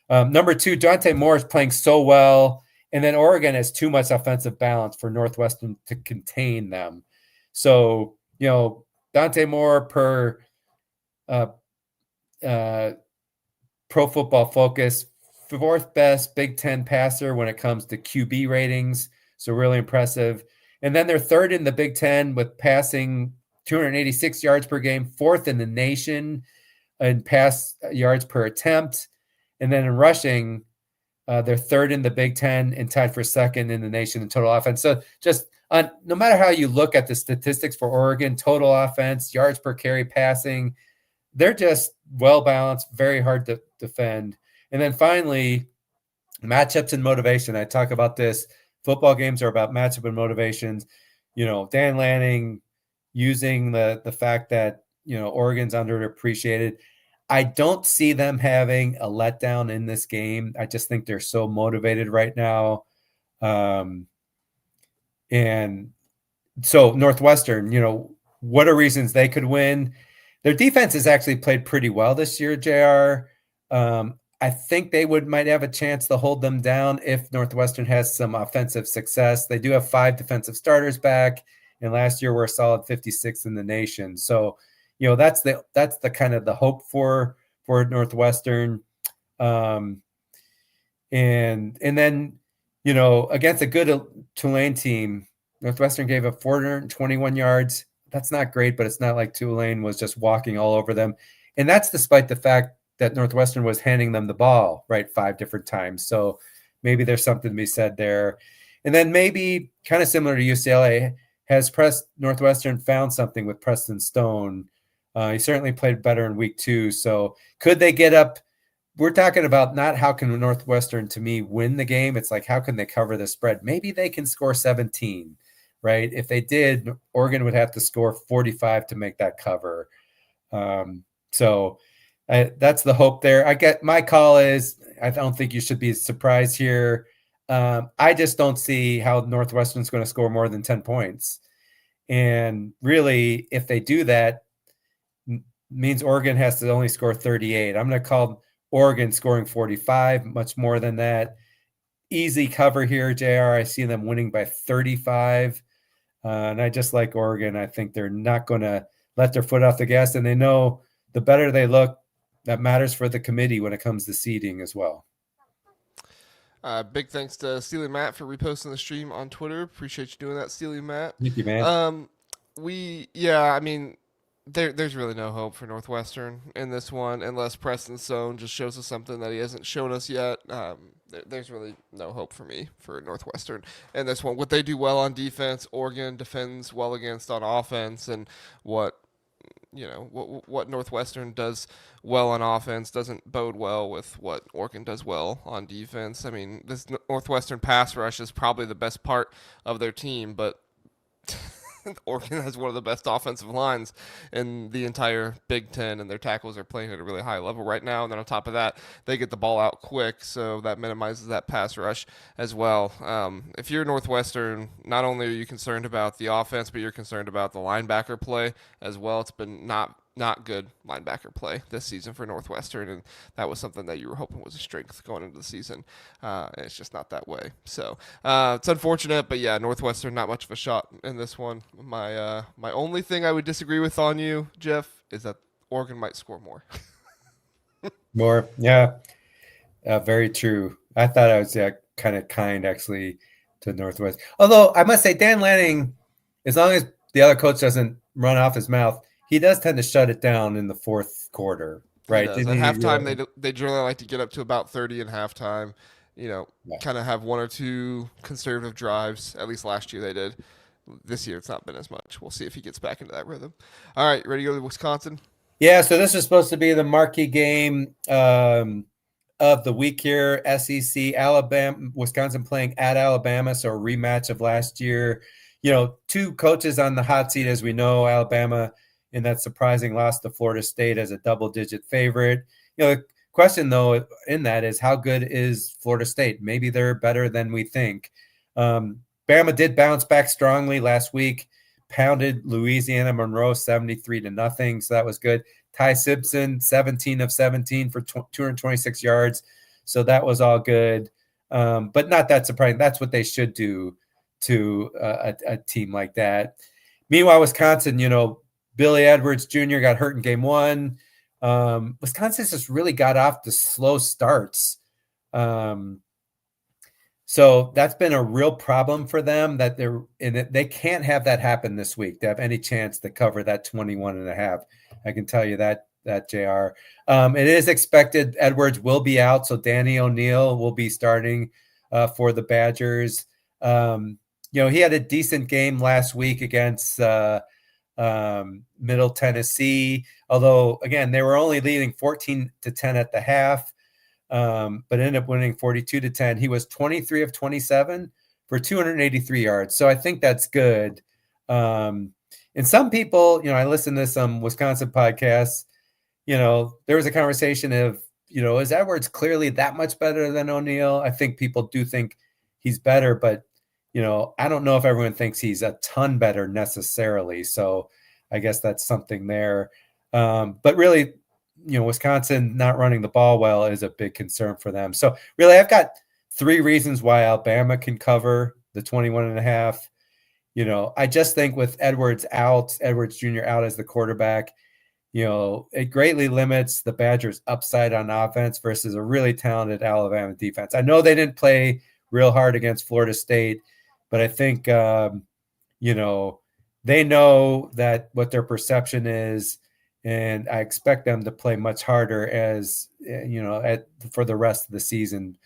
Number 2, Dante Moore is playing so well, and then Oregon has too much offensive balance for Northwestern to contain them. So, Dante Moore per Pro Football Focus, 4th best Big Ten passer when it comes to QB ratings. So really impressive. And then they're 3rd in the Big Ten with passing 286 yards per game, 4th in the nation in pass yards per attempt. And then in rushing, they're 3rd in the Big Ten and tied for 2nd in the nation in total offense. So just no matter how you look at the statistics for Oregon, total offense, yards per carry, passing, they're just well-balanced, very hard to defend. And then finally, matchups and motivation. I talk about this. Football games are about matchup and motivations. Dan Lanning using the fact that, Oregon's underappreciated. I don't see them having a letdown in this game. I just think they're so motivated right now. And so Northwestern, what are reasons they could win? Their defense has actually played pretty well this year, JR. I think they might have a chance to hold them down if Northwestern has some offensive success. They do have 5 defensive starters back, and last year were a solid 56th in the nation. So, that's the kind of the hope for Northwestern. And then, against a good Tulane team, Northwestern gave up 421 yards. That's not great, but it's not like Tulane was just walking all over them. And that's despite the fact that Northwestern was handing them the ball, right, 5 different times. So maybe there's something to be said there. And then maybe kind of similar to UCLA, has Northwestern found something with Preston Stone? He certainly played better in week 2. So could they get up we're talking about not how can Northwestern, to me, win the game. It's like, how can they cover the spread? Maybe they can score 17, right? If they did, Oregon would have to score 45 to make that cover. So that's the hope there. I get my call is I don't think you should be surprised here. I just don't see how Northwestern's going to score more than 10 points. And really, if they do that, means Oregon has to only score 38. I'm going to call Oregon scoring 45, much more than that. Easy cover here, JR. I see them winning by 35. And I just like Oregon. I think they're not going to let their foot off the gas. And they know the better they look, that matters for the committee when it comes to seeding as well. Big thanks to Steely Matt for reposting the stream on Twitter. Appreciate you doing that, Steely Matt. Thank you, man. There's really no hope for Northwestern in this one unless Preston Sohn just shows us something that he hasn't shown us yet. There's really no hope for me for Northwestern in this one. What they do well on defense, Oregon defends well against on offense, and what Northwestern does well on offense doesn't bode well with what Oregon does well on defense. I mean, this Northwestern pass rush is probably the best part of their team, but Oregon has one of the best offensive lines in the entire Big Ten, and their tackles are playing at a really high level right now. And then on top of that, they get the ball out quick, so that minimizes that pass rush as well. If you're Northwestern, not only are you concerned about the offense, but you're concerned about the linebacker play as well. It's been not good linebacker play this season for Northwestern, and that was something that you were hoping was a strength going into the season. And it's just not that way. So it's unfortunate, but yeah, Northwestern not much of a shot in this one. My only thing I would disagree with on you, Jeff, is that Oregon might score more. More, yeah, very true. I thought I was kind of kind actually to Northwest. Although I must say, Dan Lanning, as long as the other coach doesn't run off his mouth, he does tend to shut it down in the fourth quarter, right? At halftime, they generally like to get up to about 30 in halftime. Kind of have one or two conservative drives. At least last year they did. This year it's not been as much. We'll see if he gets back into that rhythm. All right, ready to go to Wisconsin? Yeah, so this is supposed to be the marquee game of the week here. SEC, Alabama, Wisconsin playing at Alabama, so a rematch of last year. Two coaches on the hot seat, as we know. Alabama in that surprising loss to Florida State as a double-digit favorite. The question, though, in that is how good is Florida State? Maybe they're better than we think. Bama did bounce back strongly last week, pounded Louisiana Monroe 73-0, so that was good. Ty Simpson, 17 of 17 for 226 yards, so that was all good, but not that surprising. That's what they should do to a team like that. Meanwhile, Wisconsin, Billy Edwards Jr. got hurt in game one. Wisconsin just really got off the slow starts. So that's been a real problem for them that they can't have that happen this week to have any chance to cover that 21.5. I can tell you that JR. It is expected Edwards will be out, so Danny O'Neal will be starting for the Badgers. He had a decent game last week against Middle Tennessee, although again they were only leading 14-10 at the half, but ended up winning 42-10. He was 23 of 27 for 283 yards, so I think that's good. And some people, I listened to some Wisconsin podcasts. There was a conversation of, is Edwards clearly that much better than O'Neal? I think people do think he's better, but I don't know if everyone thinks he's a ton better necessarily. So I guess that's something there. But really, Wisconsin not running the ball well is a big concern for them. So really, I've got three reasons why Alabama can cover the 21.5. I just think with Edwards Jr. out as the quarterback, it greatly limits the Badgers' upside on offense versus a really talented Alabama defense. I know they didn't play real hard against Florida State, but I think, they know that what their perception is, and I expect them to play much harder for the rest of the season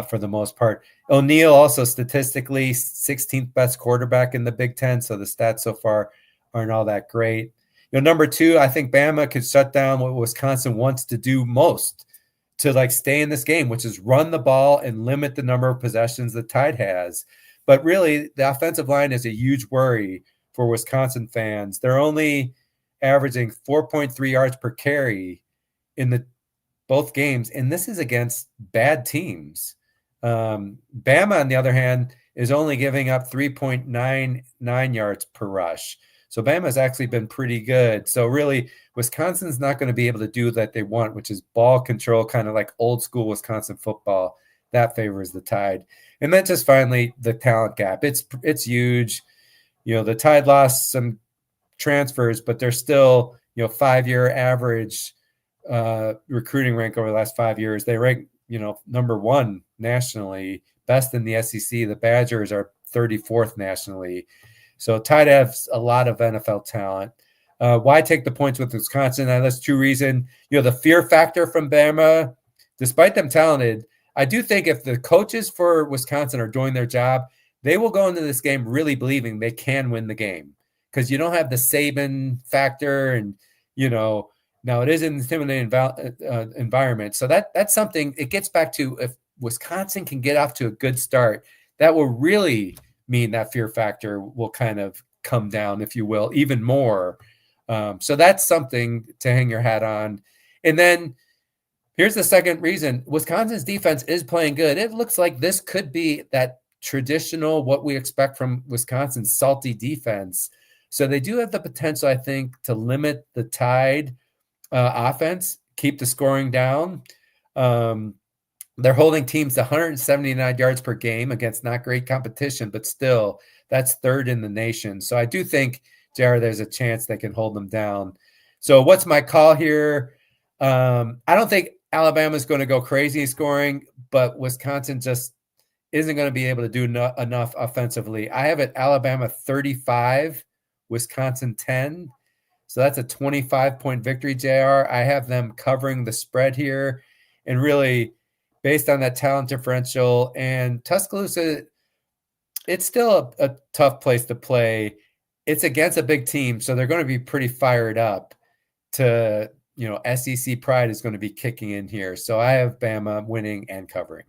for the most part. O'Neal also statistically 16th best quarterback in the Big Ten, so the stats so far aren't all that great. Number two, I think Bama could shut down what Wisconsin wants to do most, to like stay in this game, which is run the ball and limit the number of possessions the Tide has. But really, the offensive line is a huge worry for Wisconsin fans. They're only averaging 4.3 yards per carry in the both games, and this is against bad teams. Bama, on the other hand, is only giving up 3.99 yards per rush. So Bama's actually been pretty good. So really, Wisconsin's not going to be able to do that they want, which is ball control, kind of like old school Wisconsin football. That favors the Tide. And then just finally, the talent gap. It's huge. You know, the Tide lost some transfers, but they're still, 5-year average recruiting rank over the last 5 years. They rank, number 1 nationally, best in the SEC. The Badgers are 34th nationally. So Tide has a lot of NFL talent. Why take the points with Wisconsin? That's true reason. The fear factor from Bama, despite them talented, I do think if the coaches for Wisconsin are doing their job, they will go into this game really believing they can win the game, because you don't have the Saban factor, and now it is an intimidating environment. So that's something. It gets back to, if Wisconsin can get off to a good start, that will really mean that fear factor will kind of come down, if you will, even more. So that's something to hang your hat on. And then here's the second reason. Wisconsin's defense is playing good. It looks like this could be that traditional, what we expect from Wisconsin's salty defense. So they do have the potential, I think, to limit the Tide offense, keep the scoring down. They're holding teams to 179 yards per game against not great competition, but still, that's 3rd in the nation. So I do think, JR, there's a chance they can hold them down. So what's my call here? I don't think Alabama's going to go crazy scoring, but Wisconsin just isn't going to be able to do enough offensively. I have it Alabama 35, Wisconsin 10. So that's a 25-point victory, JR. I have them covering the spread here. And really, based on that talent differential, and Tuscaloosa, it's still a tough place to play. It's against a big team, so they're going to be pretty fired up to, SEC pride is going to be kicking in here. So I have Bama winning and covering.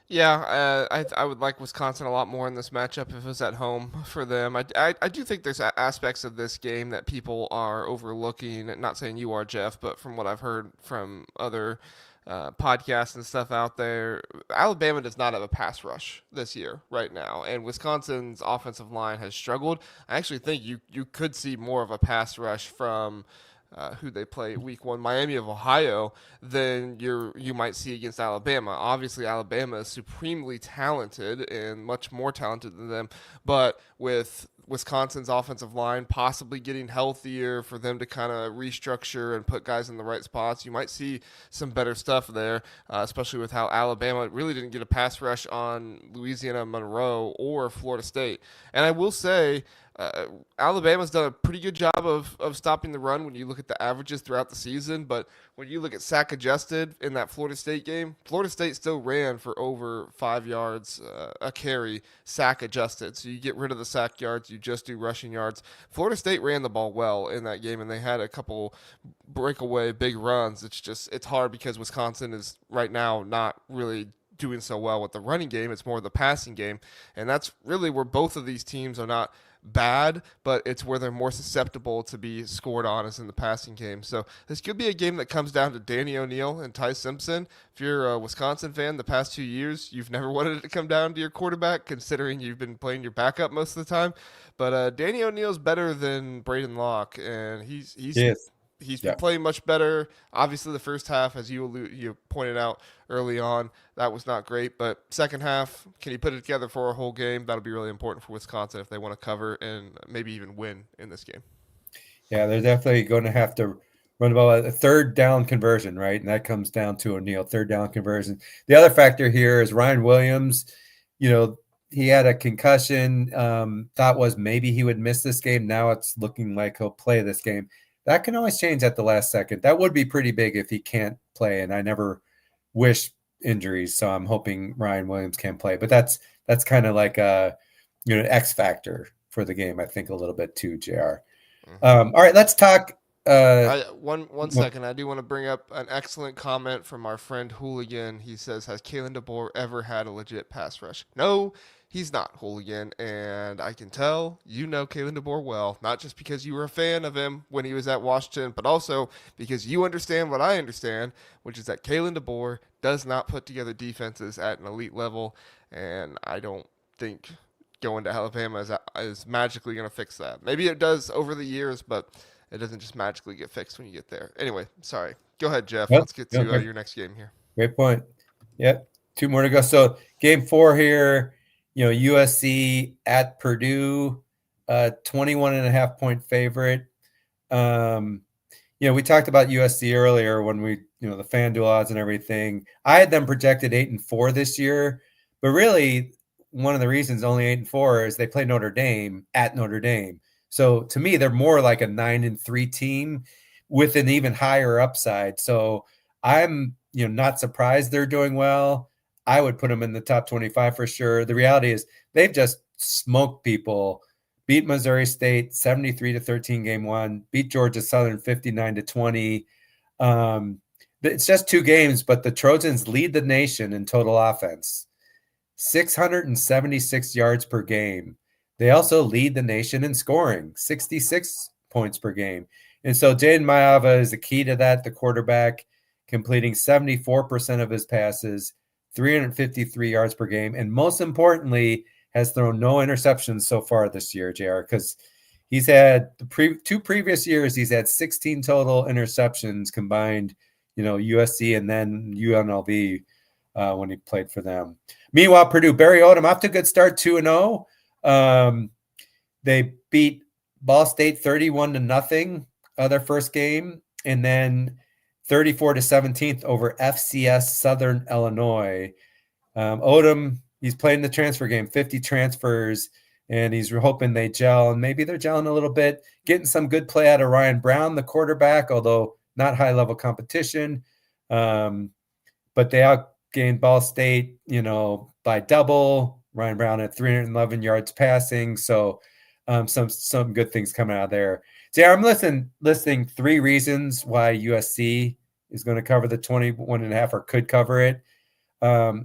Yeah, I would like Wisconsin a lot more in this matchup if it was at home for them. I do think there's aspects of this game that people are overlooking. Not saying you are, Jeff, but from what I've heard from other podcasts and stuff out there, Alabama does not have a pass rush this year right now, and Wisconsin's offensive line has struggled. I actually think you could see more of a pass rush from who they play week 1, Miami of Ohio, than you might see against Alabama. Obviously, Alabama is supremely talented and much more talented than them, but with Wisconsin's offensive line possibly getting healthier for them to kind of restructure and put guys in the right spots, you might see some better stuff there, especially with how Alabama really didn't get a pass rush on Louisiana Monroe or Florida State. And I will say, Alabama's done a pretty good job of stopping the run when you look at the averages throughout the season, but when you look at sack adjusted in that Florida State game, Florida State still ran for over 5 yards a carry, sack adjusted. So you get rid of the sack yards, you just do rushing yards. Florida State ran the ball well in that game, and they had a couple breakaway big runs. It's hard because Wisconsin is right now not really doing so well with the running game. It's more the passing game, and that's really where both of these teams are not bad, but it's where they're more susceptible to be scored on is in the passing game. So this could be a game that comes down to Danny O'Neal and Ty Simpson. If you're a Wisconsin fan, the past 2 years, you've never wanted it to come down to your quarterback, considering you've been playing your backup most of the time. But Danny O'Neal's better than Braden Locke, and he's Yes. He's been playing much better. Obviously, the first half, as you pointed out early on, that was not great. But second half, can you put it together for a whole game? That'll be really important for Wisconsin if they want to cover and maybe even win in this game. Yeah, they're definitely going to have to run the ball. A third down conversion, right? And that comes down to O'Neal, third down conversion. The other factor here is Ryan Williams. He had a concussion. Thought was maybe he would miss this game. Now it's looking like he'll play this game. That can always change at the last second. That would be pretty big if he can't play, and I never wish injuries, so I'm hoping Ryan Williams can play. But that's kind of like a X factor for the game, I think, a little bit too, JR. All right, let's talk One second. I do want to bring up an excellent comment from our friend Hooligan. He says, "Has Kalen DeBoer ever had a legit pass rush?" No, he's not, Hooligan, and I can tell you know Kalen DeBoer well, not just because you were a fan of him when he was at Washington, but also because you understand what I understand, which is that Kalen DeBoer does not put together defenses at an elite level, and I don't think going to Alabama is magically going to fix that. Maybe it does over the years, but it doesn't just magically get fixed when you get there. Anyway, sorry. Go ahead, Jeff. Yep. Let's get to your next game here. Great point. Yep. 2 more to go. So game 4 here, USC at Purdue, 21.5 point favorite. We talked about USC earlier when we, the FanDuel odds and everything. I had them projected 8-4 this year, but really one of the reasons only 8-4 is they play Notre Dame at Notre Dame. So to me, they're more like a 9-3 team with an even higher upside. So I'm, not surprised they're doing well. I would put them in the top 25 for sure. The reality is they've just smoked people, beat Missouri State 73-13 game 1, beat Georgia Southern 59-20. It's just 2 games, but the Trojans lead the nation in total offense, 676 yards per game. They also lead the nation in scoring, 66 points per game. And so Jaden Mayava is the key to that, the quarterback, completing 74% of his passes, 353 yards per game, and most importantly, has thrown no interceptions so far this year, JR, because he's had the 2 previous years, he's had 16 total interceptions combined, USC and then UNLV when he played for them. Meanwhile, Purdue, Barry Odom off to a good start, 2-0. They beat Ball State 31-0 their first game, and then 34-17 over FCS Southern Illinois. Odom, he's playing the transfer game, 50 transfers, and he's hoping they gel, and maybe they're gelling a little bit, getting some good play out of Ryan Brown, the quarterback, although not high-level competition. But they outgained Ball State, by double. Ryan Brown at 311 yards passing. So some good things coming out of there. So I'm listing 3 reasons why USC is going to cover the 21.5 or could cover it.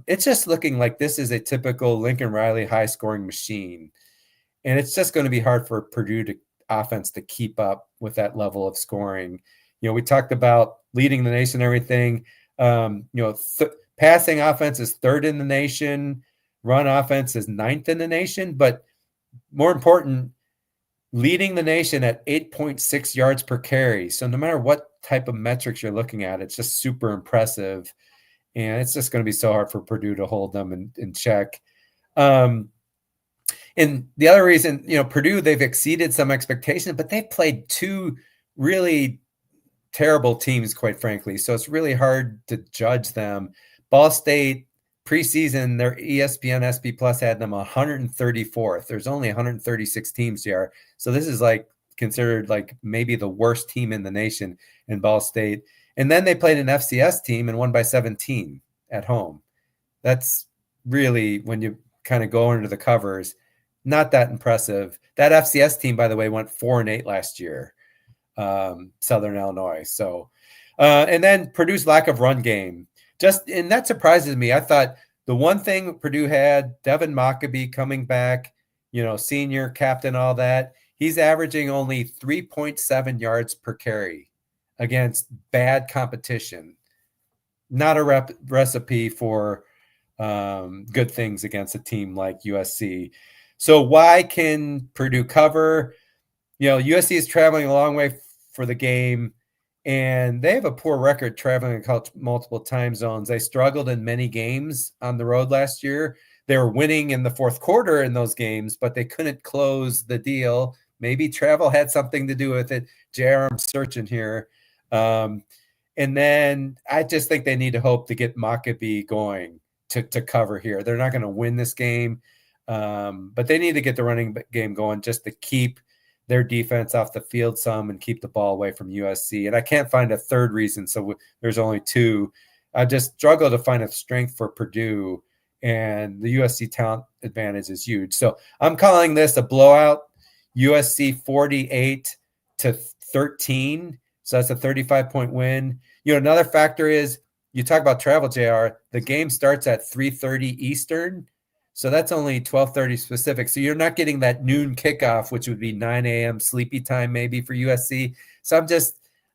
It's just looking like this is a typical Lincoln Riley high-scoring machine. And it's just going to be hard for Purdue offense to keep up with that level of scoring. We talked about leading the nation and everything. Passing offense is 3rd in the nation. Run offense is 9th in the nation. But more important, leading the nation at 8.6 yards per carry. So no matter what type of metrics you're looking at, it's just super impressive. And it's just going to be so hard for Purdue to hold them in check. And the other reason, Purdue, they've exceeded some expectations, but they've played 2 really terrible teams, quite frankly. So it's really hard to judge them. Ball State, preseason, their ESPN SP Plus had them 134th. There's only 136 teams here. So this is considered maybe the worst team in the nation in Ball State. And then they played an FCS team and won by 17 at home. That's really, when you kind of go under the covers, not that impressive. That FCS team, by the way, went 4-8 last year, Southern Illinois. So, and then Purdue's lack of run game. And that surprises me. I thought the one thing Purdue had, Devin Mockabee coming back, senior captain, all that, he's averaging only 3.7 yards per carry against bad competition. Not a recipe for good things against a team like USC. So why can Purdue cover? USC is traveling a long way for the game, and they have a poor record traveling across multiple time zones. They struggled in many games on the road last year. They were winning in the fourth quarter in those games, but they couldn't close the deal. Maybe travel had something to do with it. JR, I'm searching here. And then I just think they need to hope to get Mockabee going to cover here. They're not going to win this game, but they need to get the running game going just to keep their defense off the field some and keep the ball away from USC. And I can't find a third reason, so there's only 2. I just struggle to find a strength for Purdue, and the USC talent advantage is huge. So I'm calling this a blowout, USC 48-13. So that's a 35-point win. Another factor is you talk about travel, JR. The game starts at 3:30 Eastern. So that's only 12:30 specific. So you're not getting that noon kickoff, which would be 9 a.m. sleepy time maybe for USC. So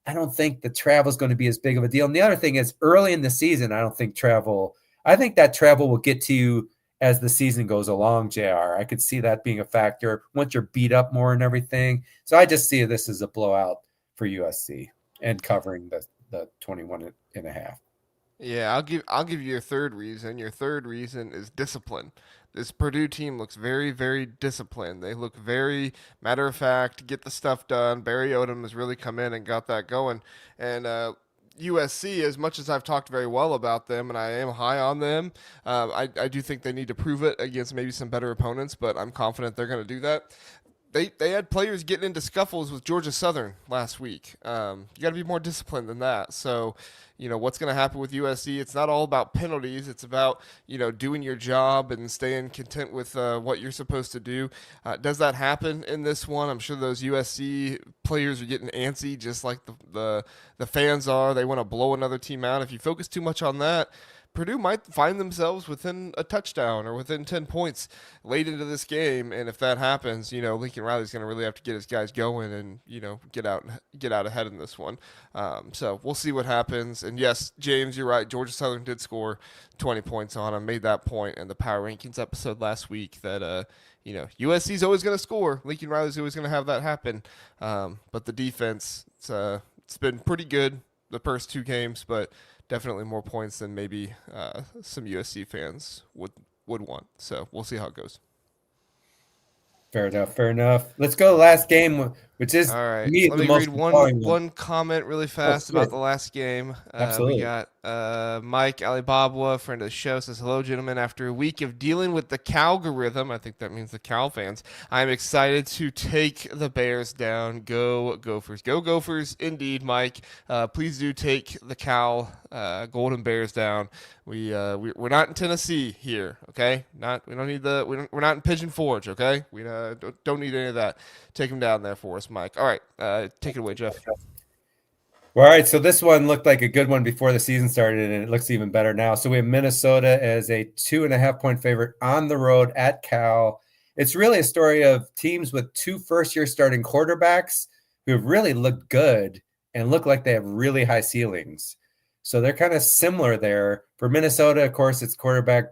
I don't think the travel is going to be as big of a deal. And the other thing is early in the season, I think that travel will get to you as the season goes along, JR. I could see that being a factor once you're beat up more and everything. So I just see this as a blowout for USC and covering the 21 and a half. Yeah, I'll give you your third reason. Your third reason is discipline. This Purdue team looks very, very disciplined. They look very matter of fact, get the stuff done. Barry Odom has really come in and got that going. And USC, as much as I've talked very well about them and I am high on them, I do think they need to prove it against maybe some better opponents, but I'm confident they're going to do that. They had players getting into scuffles with Georgia Southern last week. You got to be more disciplined than that. So, what's going to happen with USC? It's not all about penalties. It's about doing your job and staying content with what you're supposed to do. Does that happen in this one? I'm sure those USC players are getting antsy, just like the fans are. They want to blow another team out. If you focus too much on that, Purdue might find themselves within a touchdown or within 10 points late into this game, and if that happens, Lincoln Riley's going to really have to get his guys going and get out ahead in this one. So we'll see what happens. And yes, James, you're right. Georgia Southern did score 20 points on them. Made that point in the Power Rankings episode last week that USC's always going to score. Lincoln Riley's always going to have that happen. But the defense, it's been pretty good the first two games, but definitely more points than maybe some USC fans would want. So we'll see how it goes. Fair enough. Let's go to the last game, which is all right. Let me read one comment really fast about the last game. Absolutely. We got Mike Alibaba, friend of the show, says, hello, gentlemen. After a week of dealing with the Calgorithm, I think that means the Cal fans, I'm excited to take the Bears down. Go Gophers. Go Gophers, indeed, Mike. Please do take the Cal Golden Bears down. We're not in Tennessee here, okay? We're not in Pigeon Forge, okay? We don't need any of that. Take them down there for us, Mike. All right, take it away, Jeff. Well, all right, so this one looked like a good one before the season started, and it looks even better now. So we have Minnesota as a 2.5-point favorite on the road at Cal. It's really a story of teams with two first-year starting quarterbacks who have really looked good and look like they have really high ceilings. So they're kind of similar there. For Minnesota, of course, it's quarterback,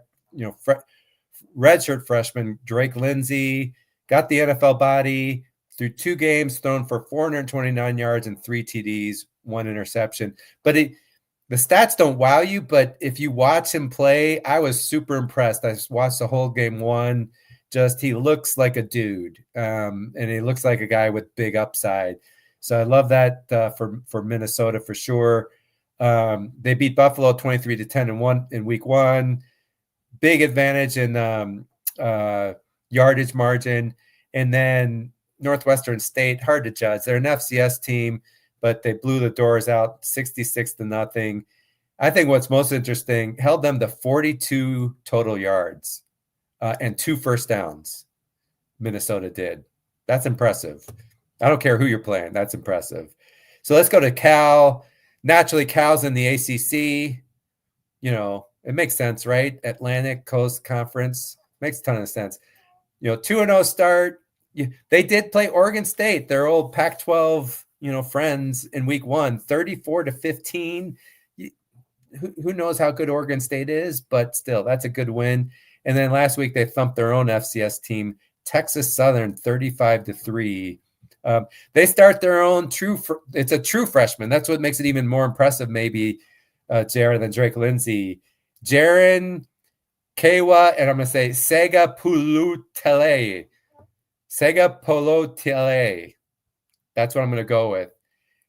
redshirt freshman Drake Lindsay, got the NFL body, through 2 games, thrown for 429 yards and 3 TDs, 1 interception. But the stats don't wow you, but if you watch him play, I was super impressed. I watched the whole game 1. He looks like a dude, and he looks like a guy with big upside. So I love that for Minnesota for sure. They beat Buffalo 23-10 in week 1. Big advantage in yardage margin. And then Northwestern State, hard to judge. They're an FCS team, but they blew the doors out 66-0. I think what's most interesting, held them to 42 total yards and 2 first downs. Minnesota did. That's impressive. I don't care who you're playing. That's impressive. So let's go to Cal. Naturally, Cal's in the ACC. It makes sense, right? Atlantic Coast Conference. Makes a ton of sense. 2-0 start. They did play Oregon State, their old Pac-12, friends in week 1, 34-15. Who knows how good Oregon State is, but still, that's a good win. And then last week they thumped their own FCS team, Texas Southern, 35-3. They start their own it's a true freshman. That's what makes it even more impressive, maybe, Jaron, than Drake Lindsay. Jaron Kewa, and I'm going to say Sega Pulutele. That's what I'm going to go with.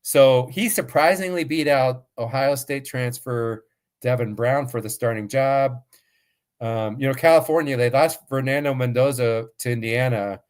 So he surprisingly beat out Ohio State transfer Devin Brown for the starting job. California, they lost Fernando Mendoza to Indiana.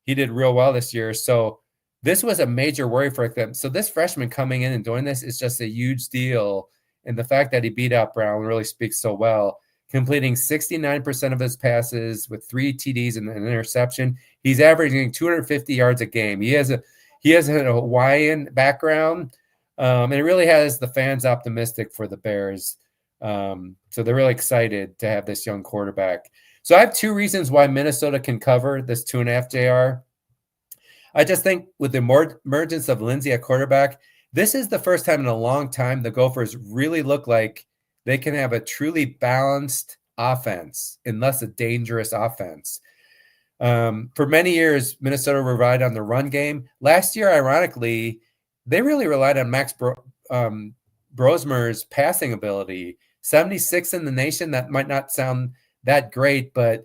He did real well this year. So this was a major worry for them. So this freshman coming in and doing this is just a huge deal. And the fact that he beat out Brown really speaks so well. Completing 69% of his passes with 3 TDs and an interception. He's averaging 250 yards a game. He has a Hawaiian background. And it really has the fans optimistic for the Bears. So they're really excited to have this young quarterback. So I have two reasons why Minnesota can cover this 2.5 JR. I just think with the emergence of Lindsey at quarterback, this is the first time in a long time the Gophers really look like they can have a truly balanced offense and thus a dangerous offense. For many years, Minnesota relied on the run game. Last year, ironically, they really relied on Max Brosmer's passing ability. 76 in the nation. That might not sound that great, but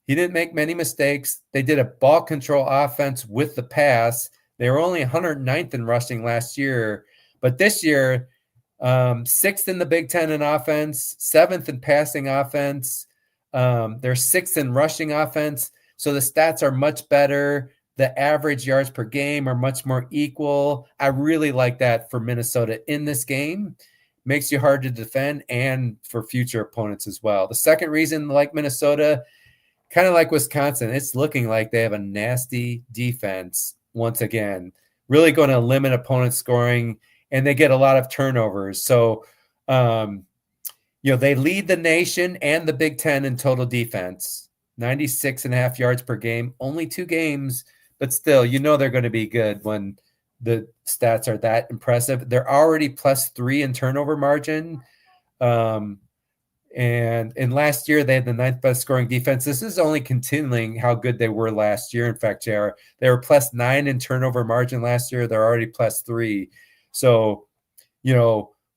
he didn't make many mistakes. They did a ball control offense with the pass. They were only 109th in rushing last year, but this year, 6th in the Big Ten in offense, 7th in passing offense. They're 6th in rushing offense. So the stats are much better. The average yards per game are much more equal. I really like that for Minnesota in this game. Makes you hard to defend and for future opponents as well. The second reason, like Minnesota, kind of like Wisconsin, it's looking like they have a nasty defense once again, really going to limit opponent scoring, and they get a lot of turnovers. So, they lead the nation and the Big Ten in total defense, 96.5 yards per game, only 2 games, but still, they're going to be good when the stats are that impressive. They're already +3 in turnover margin. And last year, they had the 9th best scoring defense. This is only continuing how good they were last year. In fact, JR, they were +9 in turnover margin last year. They're already +3. So,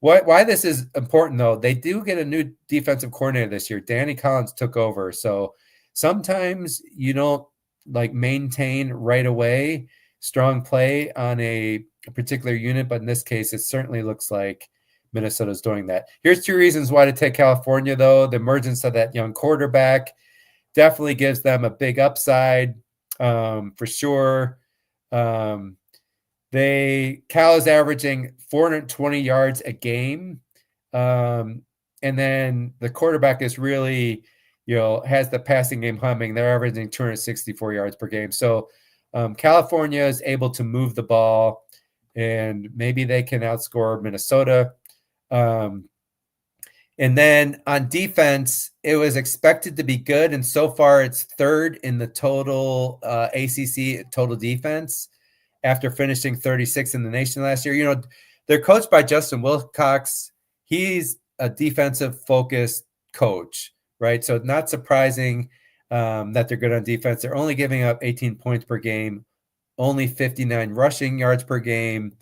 why this is important, though, they do get a new defensive coordinator this year. Danny Collins took over. So sometimes you don't maintain right away strong play on a particular unit, but in this case, it certainly looks like Minnesota's doing that. Here's 2 reasons why to take California, though. The emergence of that young quarterback definitely gives them a big upside, for sure. Cal is averaging 420 yards a game. And then the quarterback is really, has the passing game humming. They're averaging 264 yards per game. So California is able to move the ball, and maybe they can outscore Minnesota. And then on defense, it was expected to be good, and so far it's 3rd in the total ACC total defense after finishing 36 in the nation last year. They're coached by Justin Wilcox. He's a defensive-focused coach, right? So not surprising that they're good on defense. They're only giving up 18 points per game, only 59 rushing yards per game.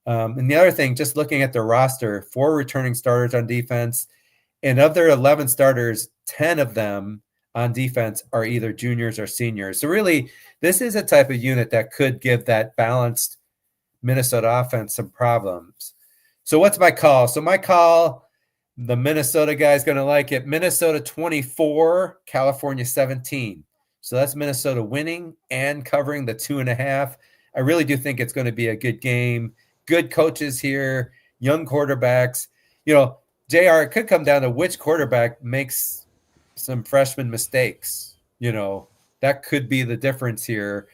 And the other thing, just looking at their roster, 4 returning starters on defense, and of their 11 starters, 10 of them on defense are either juniors or seniors. So really, this is a type of unit that could give that balanced Minnesota offense some problems. So what's my call? So my call, the Minnesota guy is going to like it. Minnesota 24, California 17. So that's Minnesota winning and covering the 2.5. I really do think it's going to be a good game. Good coaches here, young quarterbacks. JR, it could come down to which quarterback makes some freshman mistakes. That could be the difference here.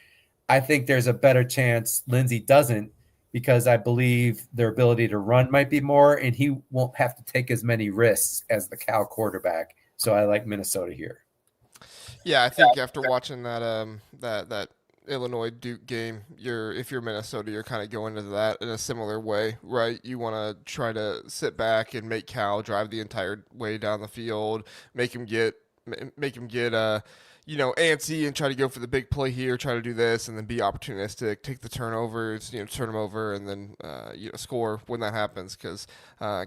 I think there's a better chance Lindsey doesn't, because I believe their ability to run might be more, and he won't have to take as many risks as the Cal quarterback. So I like Minnesota here. Yeah, I think after watching that Illinois Duke game, if you're Minnesota, you're kind of going into that in a similar way, right? You want to try to sit back and make Cal drive the entire way down the field, make him get antsy and try to go for the big play here, try to do this, and then be opportunistic, take the turnovers, turn them over, and then score when that happens. Because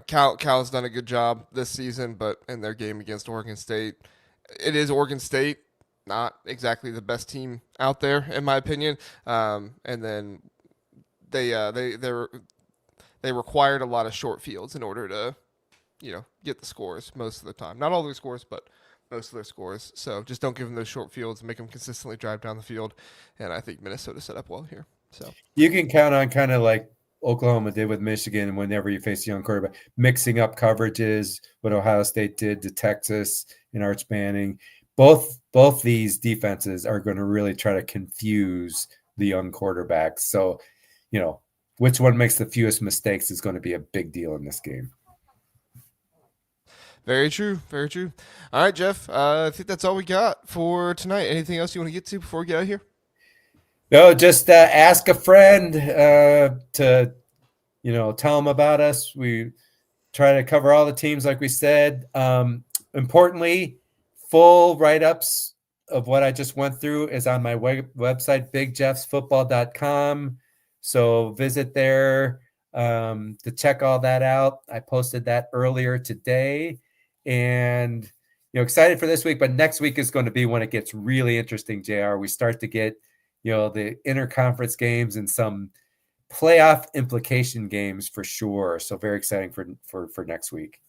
Cal's done a good job this season, but in their game against Oregon State, it is Oregon State, not exactly the best team out there, in my opinion. And then they required a lot of short fields in order to, get the scores most of the time. Not all their scores, but most of their scores. So just don't give them those short fields. Make them consistently drive down the field. And I think Minnesota set up well here. So you can count on kind of like Oklahoma did with Michigan whenever you face a young quarterback, mixing up coverages, what Ohio State did to Texas and Arch Manning. Both these defenses are going to really try to confuse the young quarterbacks. So, which one makes the fewest mistakes is going to be a big deal in this game. Very true. Very true. All right, Jeff. I think that's all we got for tonight. Anything else you want to get to before we get out of here? No, just ask a friend to, tell them about us. We try to cover all the teams, like we said. Importantly, full write-ups of what I just went through is on my website, bigjeffsfootball.com. So visit there to check all that out. I posted that earlier today, and excited for this week. But next week is going to be when it gets really interesting. JR, we start to get the interconference games and some playoff implication games for sure. So very exciting for next week.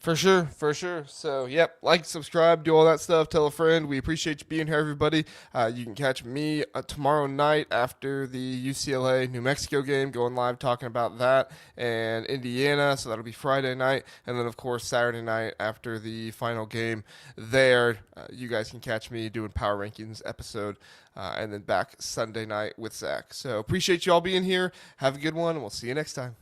For sure, for sure. So, yep, like, subscribe, do all that stuff, tell a friend. We appreciate you being here, everybody. You can catch me tomorrow night after the UCLA New Mexico game, going live talking about that, and Indiana, so that'll be Friday night. And then, of course, Saturday night after the final game there, you guys can catch me doing Power Rankings episode, and then back Sunday night with Zach. So, appreciate you all being here. Have a good one, and we'll see you next time.